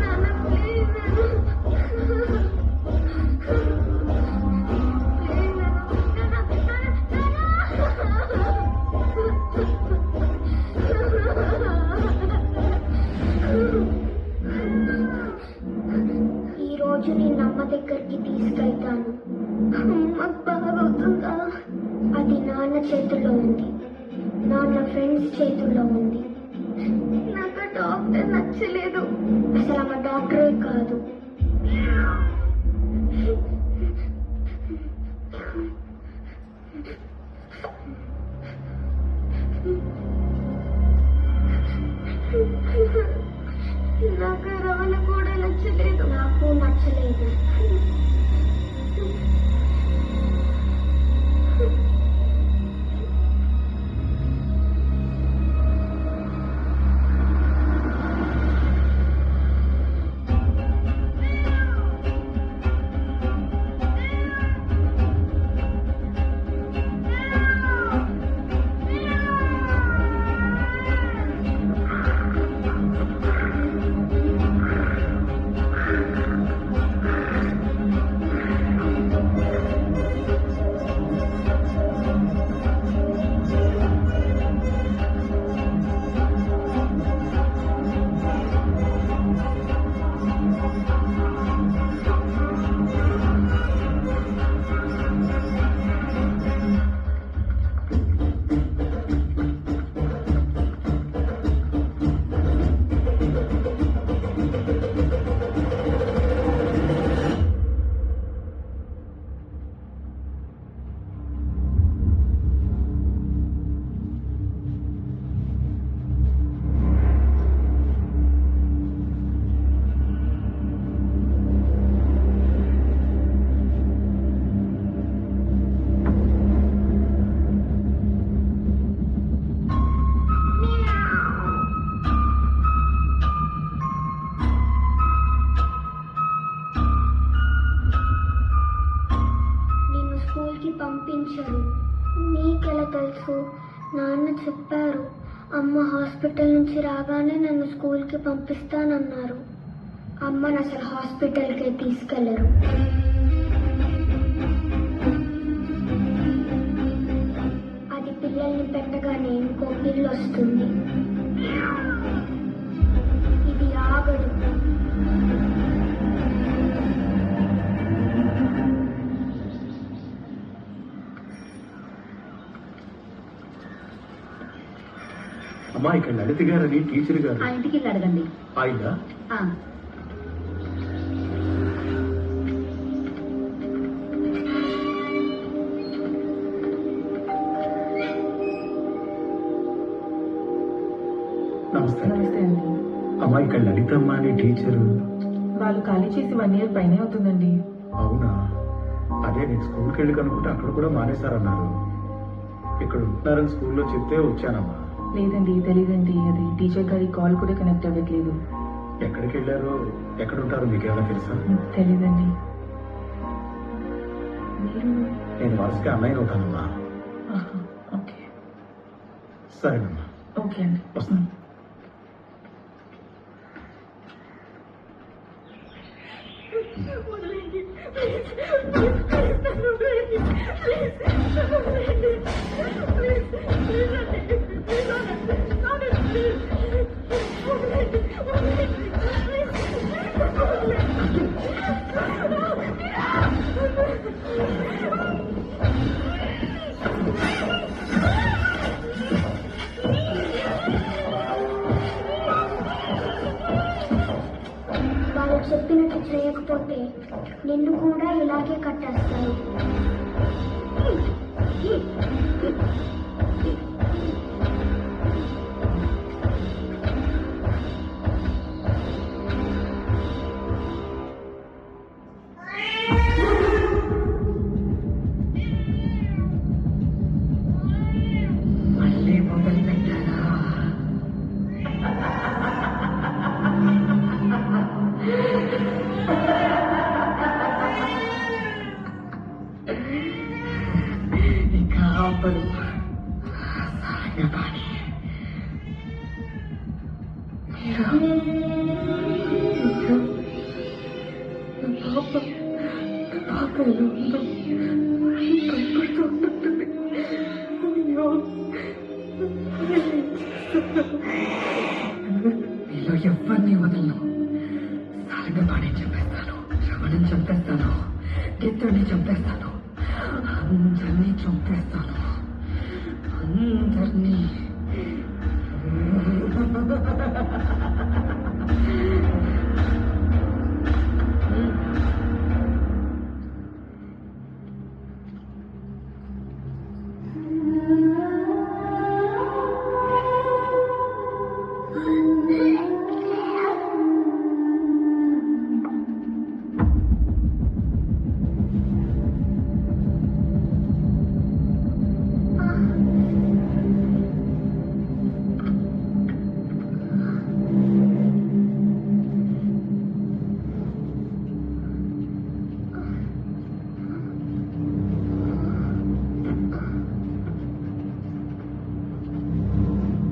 నాన్న ప్లీజ్ ఈ రోజు నేను అమ్మ దగ్గరికి తీసుకెళ్తాను. అమ్మకు బాగవుతుందా? అది నాన్న చేతుల్లో ఉంది, నాన్న ఫ్రెండ్స్ చేతుల్లో ఉంది. నాకు డాక్టర్ నచ్చలేదు, అసలు ఆమె డాక్టరే కాదు. నాకు రవణ కూడా నచ్చలేదు. నాకు నచ్చలేదు. పంపించారు. నీకెలా తెలుసు? నాన్న చెప్పారు. అమ్మ హాస్పిటల్ నుంచి రాగానే నన్ను స్కూల్కి పంపిస్తానన్నారు. అమ్మను అసలు హాస్పిటల్కే తీసుకెళ్లరు. అది పిల్లల్ని పెట్టగానే ఇంకో పిల్ల వస్తుంది. ఇది ఆగదు. అమ్మా, ఇక్కడ లలిత గారని టీచర్ గారు. ఆ ఇంటికి వెళ్ళి అడగండి. ఆయిలా? నమస్తే నమస్తే అండి. అమ్మా ఇక్కడ లలితమ్మ అని టీచరు. వాళ్ళు ఖాళీ చేసి 1 year పైనే అవుతుందండి. అవునా? అదే నేను స్కూల్కి వెళ్ళి కనుకుంటే అక్కడ కూడా మానేశారన్నారు. ఇక్కడ ఉంటున్నారని స్కూల్లో చెప్తే వచ్చానమ్మా. లేదండి, తెలీదండి. అది టీచర్ గారి కాల్ కూడా కనెక్ట్ అవ్వట్లేదు. ఎక్కడికి వెళ్ళారో ఎక్కడ ఉంటారో మీకేమైనా తెలుసా? తెలీదండి. మీరు? నేను వరుసగా అన్నయ్య అవుతానమ్మా. ఓకే. సరేనమ్మా. ఓకే అండి. వస్తాను. వాళ్ళు చెప్పినట్టు చేయకపోతే నిన్ను కూడా ఇలాగే కట్టేస్తారు. మళ్ళీ మొదలు పెట్టారా? ఇక ఆపరు. సాగపాణి. పాప ఎలా ఉందో భయపడుతూ ఉంటుంది. అయ్యో, మీలో ఎవరిని వదలను. సారంగపాణి చంపేస్తాను, శ్రవణం చంపేస్తాను, గిత్తుని చంపేస్తాను, అందరినీ చంపేస్తాను, అందరినీ.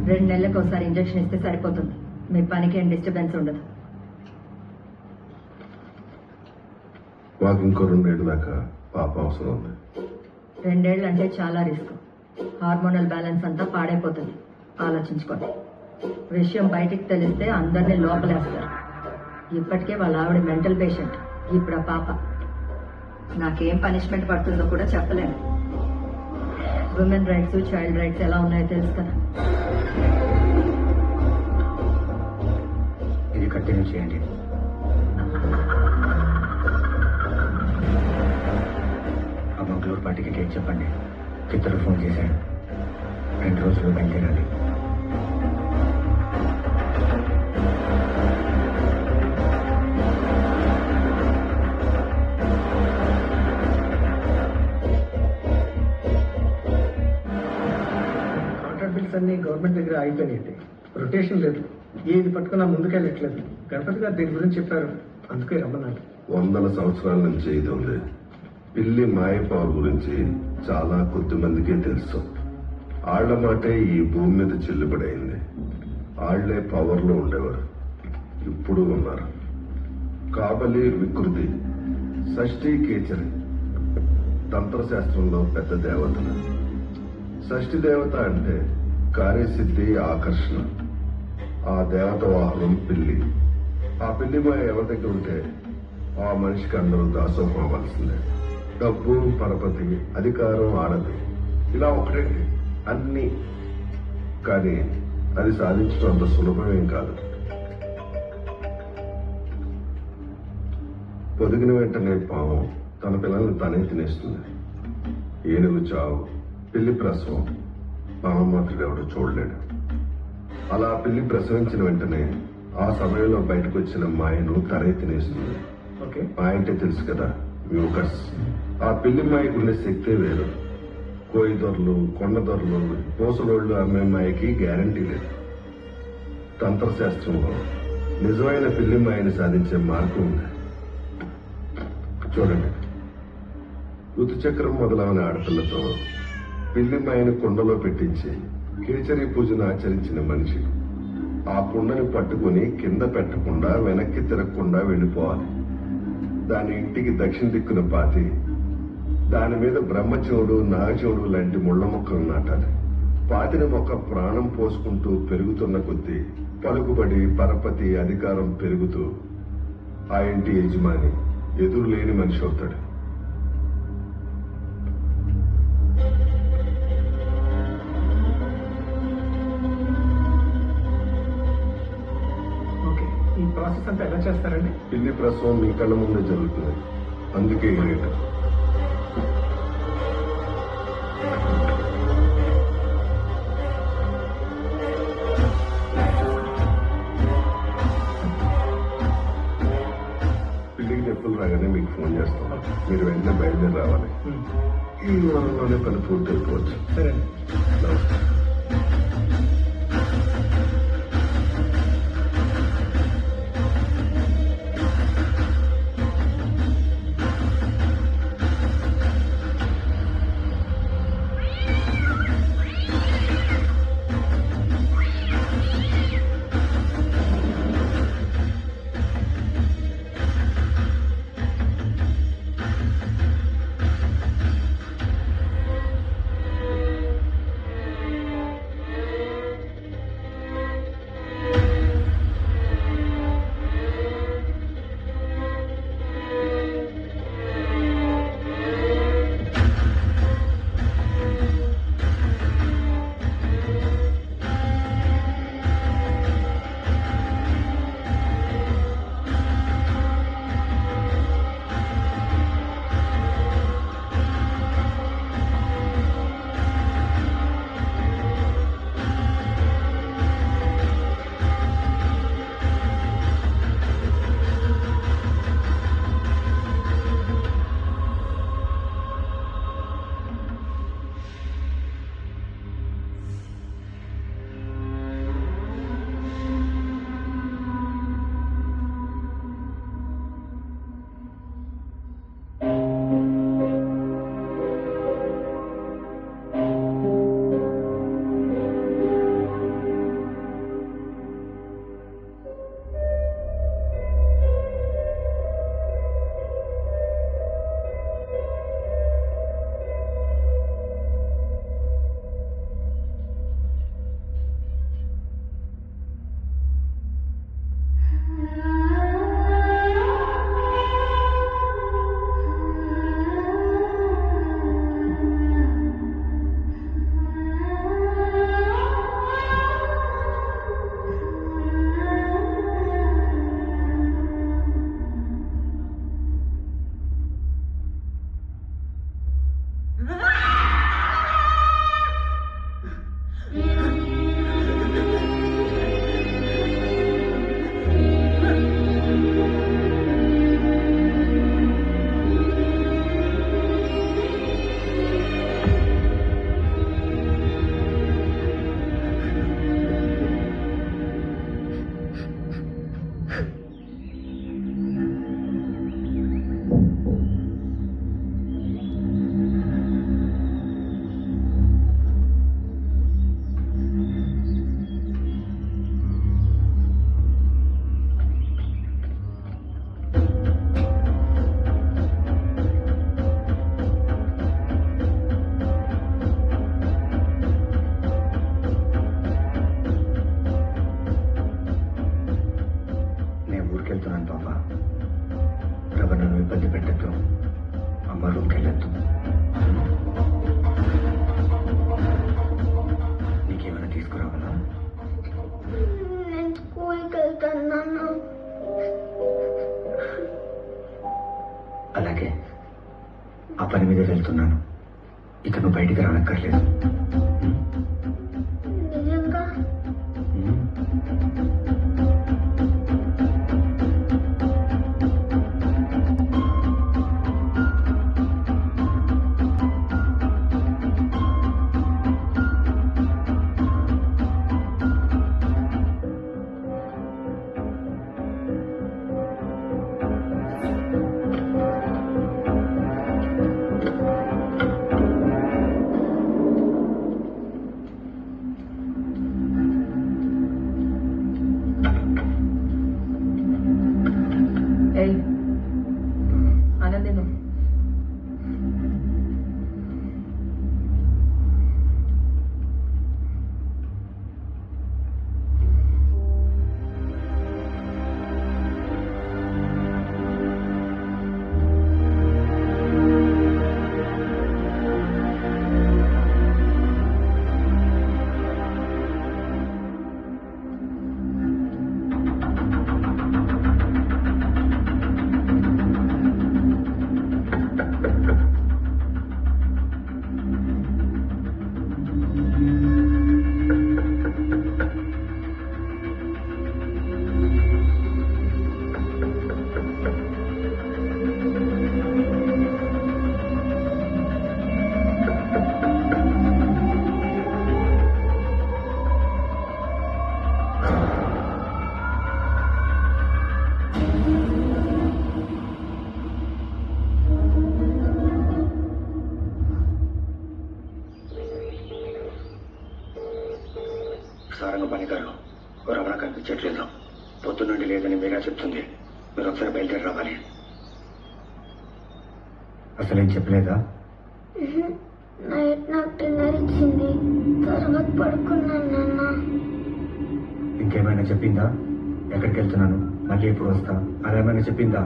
రెండు నెలలకు ఒకసారి ఇంజక్షన్ ఇస్తే సరిపోతుంది. మీ పనికి ఏం డిస్టర్బెన్స్ ఉండదు. మాకు ఇంకో 2 ఏళ్ళ దాకా పాప అవసరం ఉంది. 2 ఏళ్ళు అంటే చాలా రిస్క్. హార్మోనల్ బ్యాలెన్స్ అంతా పాడైపోతుంది. ఆలోచించుకోండి. విషయం బయటికి తెలిస్తే అందరినీ లోపలేస్తారు. ఇప్పటికే వాళ్ళ ఆవిడ మెంటల్ పేషెంట్. ఇప్పుడు ఆ పాప. నాకేం పనిష్మెంట్ పడుతుందో కూడా చెప్పలేను. ఉమెన్ రైట్స్, చైల్డ్ రైట్స్ ఎలా ఉన్నాయో తెలుసు కదా. ఇది కంటిన్యూ చేయండి. ఆ మంగళూరు పార్టీకి డేట్ చెప్పండి. చిత్తూరు ఫోన్ చేశాడు. 2 రోజులు బయలుదేరాలి. బిల్స్ అన్ని గవర్నమెంట్ దగ్గర ఆగిపోయినాయి. రొటేషన్ లేదు. ఏది పట్టుకున్నా ముందుకెళ్ళట్లేదు. గణపతి గారు దీని గురించి చెప్పారు, అందుకే రమ్మన్నారు. 100 సంవత్సరాల నుంచి ఇది ఉంది. పిల్లి మాయపావు గురించి చాలా కొద్ది మందికే తెలుసు. ఆళ్ల మాటే ఈ భూమి మీద చెల్లుబడైంది. ఆళ్లే పవర్లో ఉండేవారు, ఇప్పుడు ఉన్నారు. కాబలి, వికృతి, షష్ఠి, కేచరి తంత్రశాస్త్రంలో పెద్ద దేవతలు. షష్ఠి దేవత అంటే కార్యసిద్ధి, ఆకర్షణ. ఆ దేవత వాహనం పిల్లి. ఆ పిల్లి మాయ ఎవరి దగ్గర ఉంటే ఆ మనిషికి అందరూ దాసోహం అవ్వాల్సిందే. డబ్బు, పరపతి, అధికారం, ఆడది, ఇలా ఒకటండి అన్ని. కానీ అది సాధించడం అంత సులభమేం కాదు. పొదిగిన వెంటనే పాము తన పిల్లల్ని తనే తినేస్తుంది. ఏనుగు చావు, పిల్లి ప్రసవం మానవ మాత్రుడు ఎవడో చూడలేడు. అలా పిల్లి ప్రసవించిన వెంటనే ఆ సమయంలో బయటకు వచ్చిన మాయను తనే తినేస్తుంది. ఓకే, మాయ అంటే తెలుసు కదా, మ్యూకస్. ఆ పిల్లి మాయకు ఉండే శక్తే వేరు. కోయి దొరలు, కొండ దొరలు, పూసలోళ్లు అమ్మే మాయకి గ్యారంటీ లేదు. తంత్రశాస్త్రంలో నిజమైన పిల్లి మాయని సాధించే మార్గం ఉంది. చూడండి, ఋతుచక్రం మొదలైన ఆడపిల్లతో పిల్లి మాయని కుండలో పెట్టించి కేచరి పూజను ఆచరించిన మనిషి ఆ కుండని పట్టుకుని కింద పెట్టకుండా వెనక్కి తిరగకుండా వెళ్లిపోవాలి. దాని ఇంటికి దక్షిణ దిక్కున పాతి దాని మీద బ్రహ్మచవుడు, నాగచవుడు లాంటి ముళ్ల మొక్కలు నాటాలి. పాతిన మొక్క ప్రాణం పోసుకుంటూ పెరుగుతున్న కొద్దీ పలుకుబడి, పరపతి, అధికారం పెరుగుతూ ఆ ఇంటి యజమాని ఎదురు లేని మనిషి అవుతాడు. ఓకే, ఈ ప్రాసెస్ అంతా ఎలా చేస్తారండి? పిల్లి ప్రసవం మీ కళ్ళ ముందే జరుగుతుంది, అందుకే ఈ రేటు. పిల్లికి నొప్పులు రాగానే మీకు ఫోన్ చేస్తాం. మీరు వెంటనే బయలుదేరి రావాలి. ఈ వారంలోనే పని పూర్తి అయిపోవచ్చు. సరే, నమస్తే. అలాగే ఆ పని మీద వెళ్తున్నాను. ఇక నువ్వు బయటికి రానక్కర్లేదు. నిజంగా? సారంగపాణి గారు రమణ కనిపించట్లేదు. పొద్దున్నుండి లేదని మీరా చెప్తుంది. మీరు ఒకసారి బయలుదేరి రావాలి. అసలేం చెప్పలేదా? నైట్ నాకు డిన్నర్ ఇచ్చింది, తర్వాత పడుకున్నాను నాన్న. ఇంకేమైనా చెప్పిందా? ఎక్కడికి వెళ్తున్నాను, మళ్ళీ ఎప్పుడు వస్తా, అదేమైనా చెప్పిందా?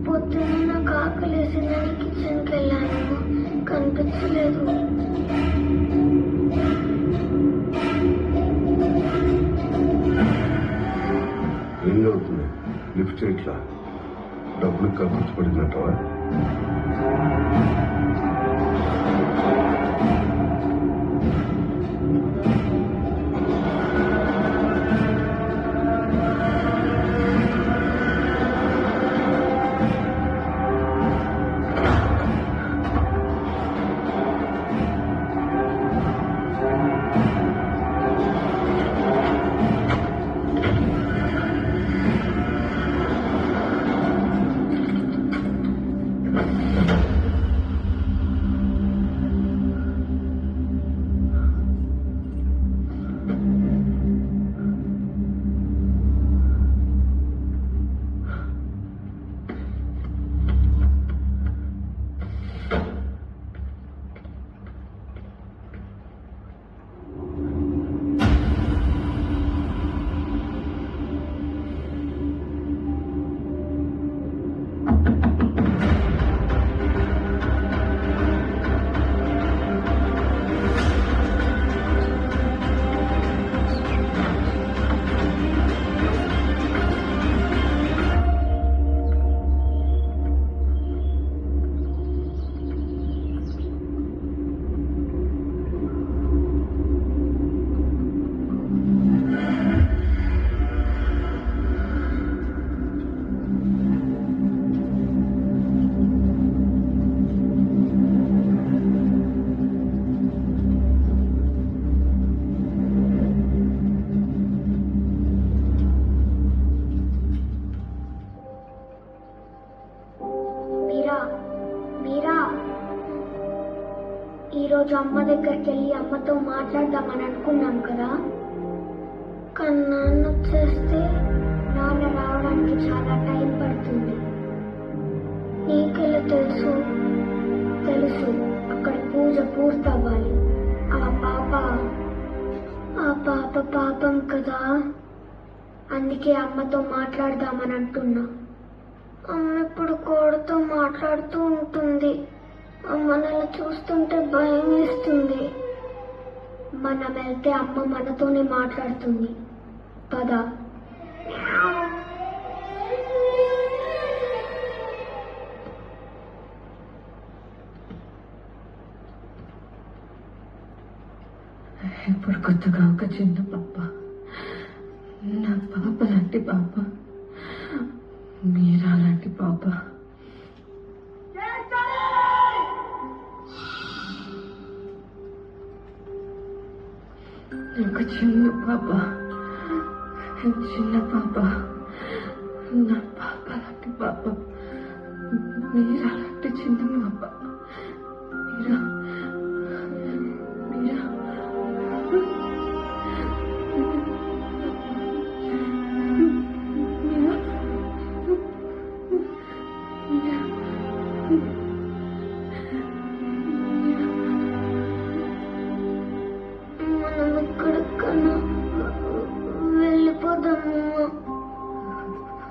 పొద్దున్న నాకు ఆకలేసిందని కిచెన్కి వెళ్ళాను, కనిపించలేదు. రింగ్ అవుతుంది, లిఫ్ట్ చేయట్లా. డబ్బులు ఖర్చు పడినట్టవా? ఈరోజు అమ్మ దగ్గరికి వెళ్ళి అమ్మతో మాట్లాడదామని అనుకున్నాం కదా, కానీ నాన్న వచ్చేస్తే నాన్న రావడానికి చాలా టైం పడుతుంది. నీకెలా తెలుసు? తెలుసు, అక్కడ పూజ పూర్తవ్వాలి. ఆ పాప పాపం కదా, అందుకే అమ్మతో మాట్లాడదామని అంటున్నా. అమ్మ ఇప్పుడు కోడతో మాట్లాడుతూ ఉంటుంది. మనల్ని చూస్తుంటే భయం వేస్తుంది. మనం వెళ్తే అమ్మ మనతోనే మాట్లాడుతుంది. పద. ఇప్పుడు కొత్తగా ఒక చిన్న పాప, నా పాప లాంటి పాప, మీరా లాంటి పాప. ఒక చిన్న పాప, నా పాప లాంటి పాప, మీరా లాంటి చిన్న పాప. మీరా మనం ఎక్కడికన్నా వెళ్ళిపోదాము.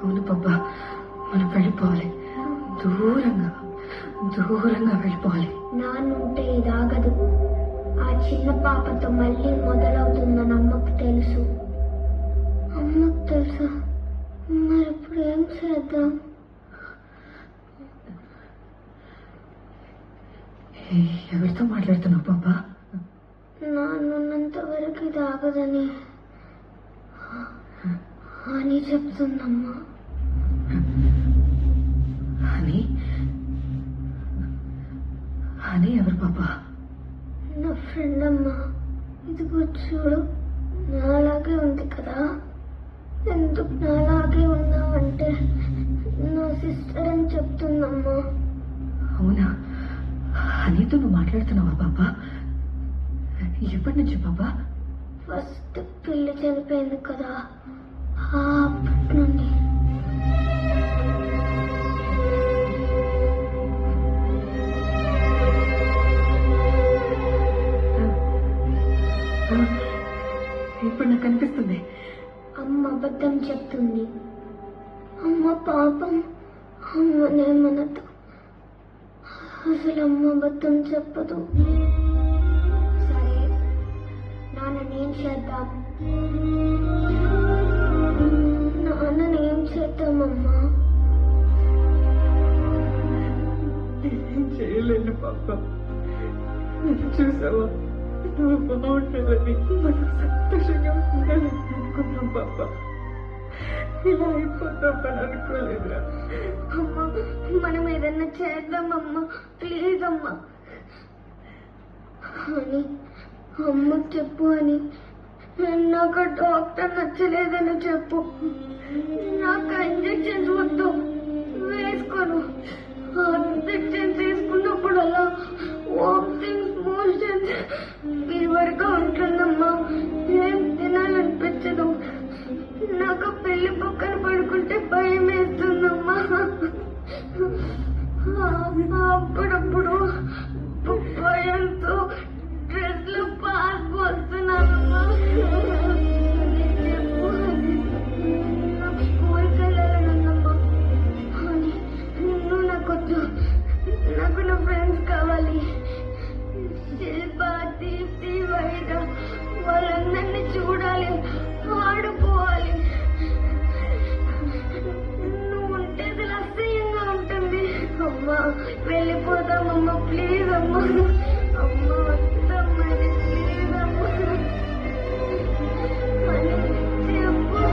అవును పాప, మనం వెళ్ళిపోవాలి. దూరంగా వెళ్ళిపోవాలి. నాన్నుంటే ఇది ఆగదు. ఆ చిన్న పాపతో మళ్ళీ మొదలవుతుందని అమ్మకు తెలుసు. అమ్మకు తెలుసా? మరి ఇప్పుడు ఏం చేద్దాం? ఎవరితో మాట్లాడుతున్నావు పాప? నాన్నున్నంత వరకు ఇది ఆగదని అని చెప్తుందమ్మా. అని ఎవరు పాప? నా ఫ్రెండ్ అమ్మా. ఇదిగో చూడు, నాలాగే ఉంది కదా. ఎందుకు నాలాగే ఉన్నావంటే నా సిస్టర్ అని చెప్తుందమ్మా. అవునా? హనీతో నువ్వు మాట్లాడుతున్నావా పాప? ఎప్పటి నుంచి బాబా? ఫస్ట్ పిల్లి చనిపోయింది కదా, అప్పటి నుండి. ఇప్పుడు నాకు అనిపిస్తుంది అమ్మ అబద్ధం చెప్తుంది. అమ్మ పాపం, అమ్మనేమనదు. అసలు అమ్మ అబద్ధం చెప్పదు. సరే, నాన్ననేం చేద్దాం? నాన్ననేం చేద్దామమ్మా? నేనేం చేయలేను పాప. నేను చూసావా, నువ్వు బాగుండాలని, మనం సంతోషంగా ఉండాలని అనుకున్నాం పాప. ఇలా అయిపోతామని అనుకోలేదురా. అమ్మా, మనం ఏదన్నా చేద్దామమ్మా, ప్లీజ్ అమ్మా అని అమ్మకు చెప్పు. అని నాకు డాక్టర్ నచ్చలేదని చెప్పు. నాకు ఇంజెక్షన్స్ వద్దు, వేసుకోను. ఇంజెక్షన్స్ వేసుకున్నప్పుడు అలా వామిటింగ్స్, మోషన్స్, ఫీవర్గా ఉంటుందమ్మా. ఏం తినాలనిపించదు. నాకు పెళ్లి పక్కన పడుకుంటే భయం వేస్తుందమ్మా. అప్పుడప్పుడు భయంతో డ్రెస్ లో పాస్ వస్తున్నానమ్మా. చెప్పు, నాకు స్కూల్కి వెళ్ళాలనుందమ్మా. అని నువ్వు నాకొద్దు. నాకు నా ఫ్రెండ్స్ కావాలి. శిల్ప, దీప్తి, వైర, వాళ్ళందరినీ చూడాలి, ఆడుకోవాలి. నువ్వు ఉంటే అసలు అసహ్యంగా ఉంటుంది. అమ్మా, వెళ్ళిపోదామమ్మా, ప్లీజ్ అమ్మా. అమ్మా వద్దమ్మా, ప్లీజ్ అమ్మా. చెప్పు.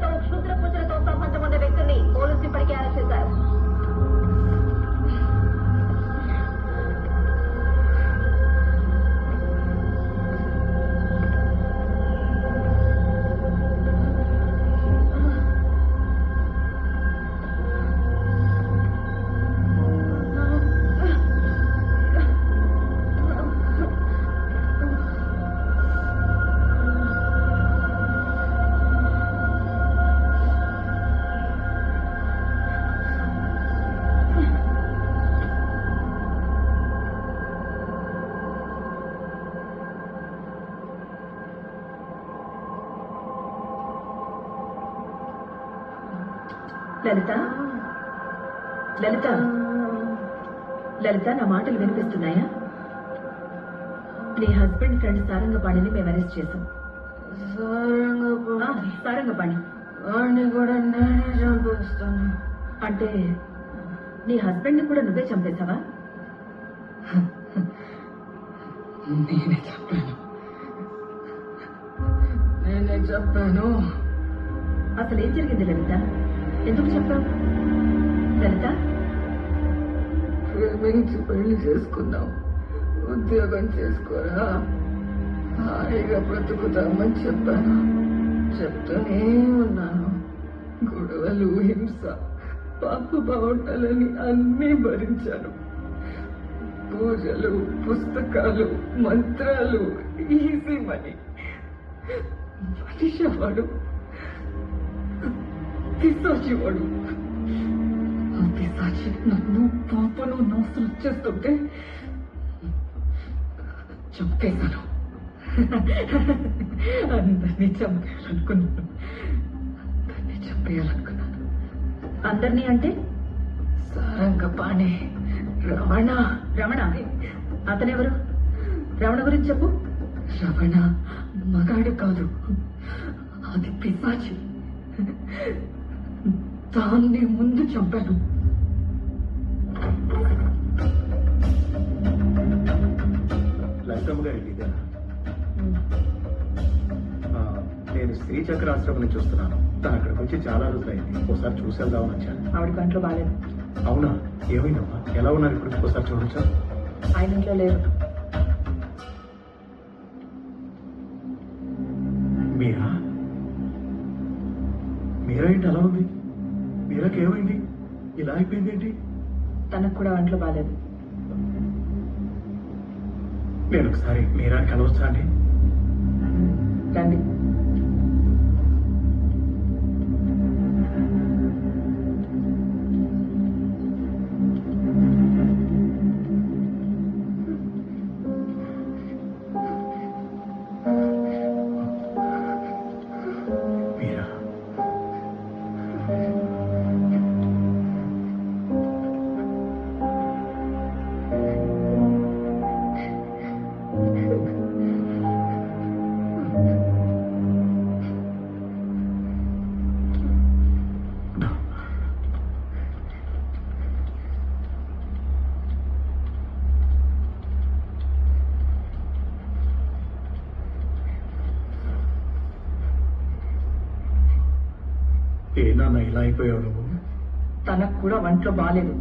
స్త్రీలతో క్షుద్ర పూజలతో సంబంధం ఉన్న వ్యక్తుల్ని పోలీసులు ఇప్పటికే అరెస్ట్ చేశారు. లలిత లలిత లలిత నా మాటలు వినిపిస్తున్నాయా? నీ హస్బెండ్ ఫ్రెండ్ సారంగపాణిని మేము అరెస్ట్ చేశాం. సారంగపాణి వాడిని కూడా నేనే చంపేస్తాను. అంటే నీ హస్బెండ్ ని కూడా నువ్వే చంపేశావా? నేనే చెప్పాను. అసలు ఏం జరిగింది లలిత? ఎందుకు చెప్పావు? లలిత ప్రేమించి పెళ్లి చేసుకున్నాం, ఉద్యోగం చేసుకోరా, హాయిగా బ్రతుకుతామని చెప్పాను. చెప్తూనే ఉన్నాను. గొడవలు, హింస, పాప బాగుండాలని అన్నీ భరించాను. పూజలు, పుస్తకాలు, మంత్రాలు, ఈజీ మనీ. మనిషి వాడు, పిశాచివాడు. ఆ పిశాచి నన్ను పాపను నాశనం చేస్తుంటే చంపేశాను. అందరినీ చంపేయాలనుకున్నాను. అందరినీ అంటే సారంగపాణి, రమణ. రమణ అతనెవరు? రమణ గురించి చెప్పు. రమణ మగాడు కాదు, అది పిశాచి. దాన్ని ముందు చంపాను. లలితమ్మ గారి ఇదేనా? నేను శ్రీ చక్రాశ్రమని చూస్తున్నాను. తను అక్కడికి వచ్చి చాలా రోజులైంది. ఒకసారి చూసి వెళ్దామని వచ్చాను. ఆవిడ కంట్లో బాగాలేదు. అవునా? ఏమైందమ్మా? ఎలా ఉన్నారు ఇప్పుడు? ఒకసారి చూడొచ్చా? ఆయన ఇంట్లో లేరు. మీరా? మీరా ఏంటి అలా ఉంది? మీరాకి ఏమైంది? ఇలా అయిపోయింది ఏంటి? తనకు కూడా ఒంట్లో బాగాలేదు. నేను ఒకసారి మీరాని కలవచ్చా అండి? రండి. ఏ నాన్న ఇలా అయిపోయావు నువ్వు? తనకు కూడా ఒంట్లో బాగాలేదు.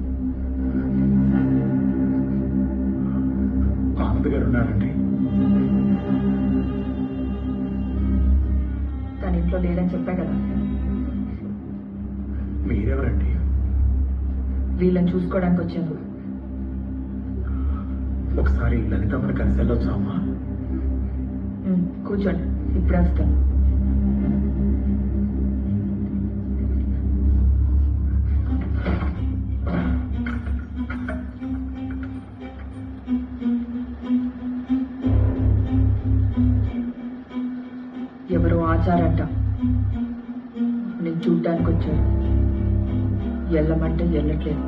ఆనంద్ గారు ఉన్నారండి? తన ఇంట్లో లేదని చెప్పా కదా. మీరెవరండి? వీళ్ళని చూసుకోవడానికి వచ్చాను. ఒకసారి లలితమ్మని కలిసి వెళ్ళొచ్చా అమ్మా? కూర్చోండి, ఇప్పుడే వస్తాను. ఎవరో ఆచారంట, నేను చూడ్డానికి వచ్చాను. వెళ్ళమంటే వెళ్ళట్లేదు.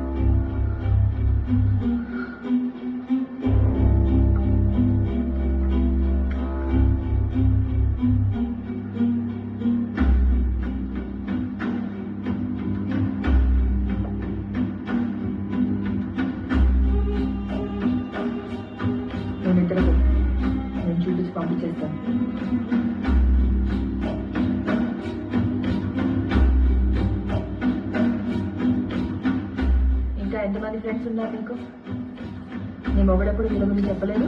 నేను నిద్రకు, నేను చూపించి పంపించేస్తాను. ఎంతమంది ఫ్రెండ్స్ ఉన్నారు నీకు? నీ మొగుడెప్పుడు వీళ్ళ గురించి చెప్పలేదు?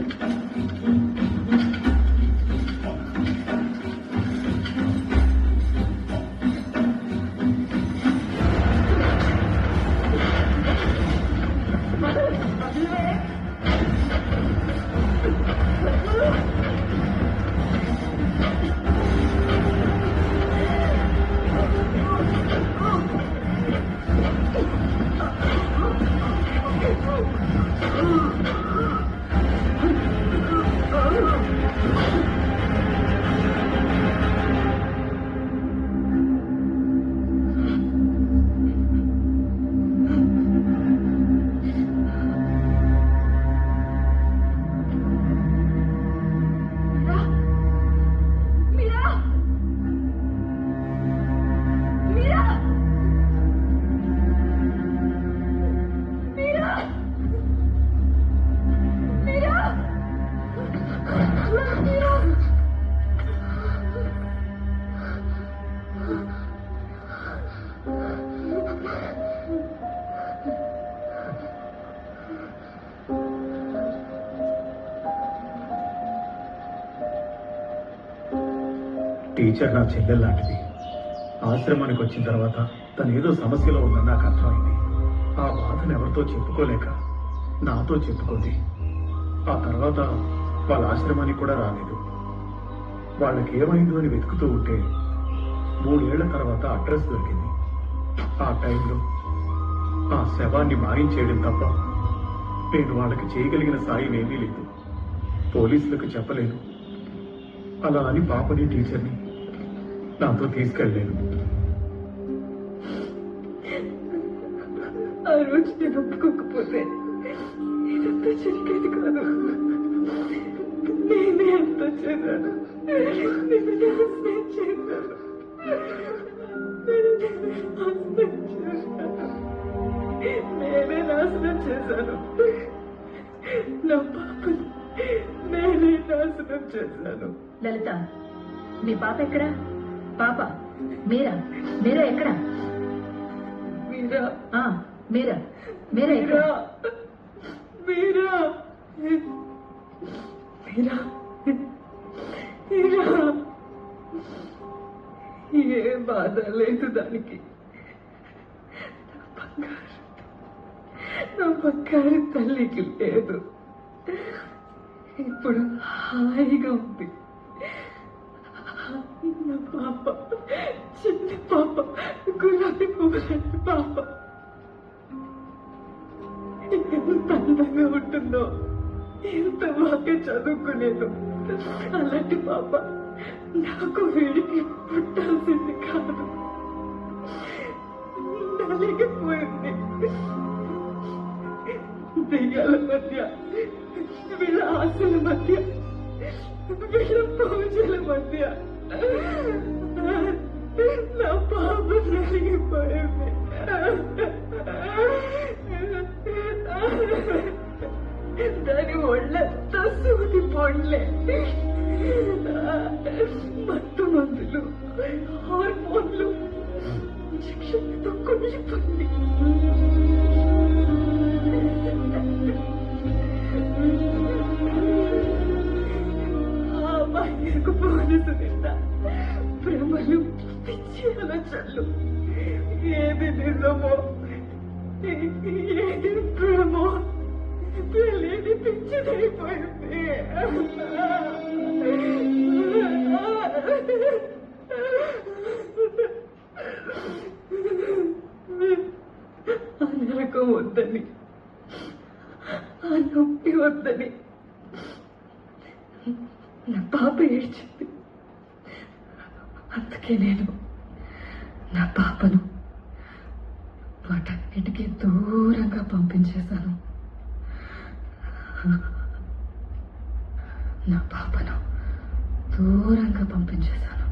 టీచర్ నా చెల్లెలు లాంటిది. ఆశ్రమానికి వచ్చిన తర్వాత తను ఏదో సమస్యలో ఉందని నాకు అర్థమైంది. ఆ బాధను ఎవరితో చెప్పుకోలేక నాతో చెప్పుకుంది. ఆ తర్వాత వాళ్ళ ఆశ్రమానికి కూడా రాలేదు. వాళ్ళకి ఏమైందో అని వెతుకుతూ ఉంటే 3 ఏళ్ల తర్వాత అడ్రస్ దొరికింది. ఆ టైంలో ఆ శవాన్ని మాయించేయడం తప్ప నేను వాళ్ళకి చేయగలిగిన సాయం ఏమీ లేదు. పోలీసులకు చెప్పలేను. అలా అని పాపని టీచర్ని నాతో తీసుకెళ్ళలేదు. ఆ రోజు నేను ఒప్పుకోకపోతే ఇదంతా జరిగేది కాదు. నేనే అంతా చేశాను. నేనే నాశనం చేశాను. నా పాపని నేనే నాశనం చేశాను. లలిత, మీ పాప ఎక్కడా? పాప మీరా? మీరా ఎక్కడా? మీరా? మీరా మీరా ఎక్కడా? మీరా మీరా మీరా ఏ బాధ లేదు దానికి. నా బంగారు తల్లికి లేదు. ఇప్పుడు హాయిగా ఉంది. నా పాప, చిన్న పాప, గులాబీ పువ్వులాంటి పాప ఎంత అందంగా ఉంటుందో, ఎంత బాగా చదువుకునేదో. అలాంటి పాప నాకు వీడికి పుట్టాల్సింది కాదు. నలిగిపోయింది. దెయ్యాల మధ్య, వీళ్ళ ఆశల మధ్య, వీళ్ళ పూజల మధ్య నా పాప నలిగిపోయింది. దాని ఒళ్ళంతా సూది పొండ్లే, మత్తు మందులు, హార్మోన్లు, ఇంజక్షన్లతో కుళ్ళిపోయింది. ఆ బయటకు పోలీసు నింద భ్రమలు, పిచ్చి ఆలోచనలు. ఏది నిజమో ఏది భ్రమో తెలియని పిచ్చిదైపోయింది. ఆ నరకం వద్దని, ఆ నొప్పి వద్దని నా పాప ఏడ్చింది. అందుకే నేను నా పాపను వాటన్నిటికీ దూరంగా పంపించేశాను. నా పాపను దూరంగా పంపించేశాను.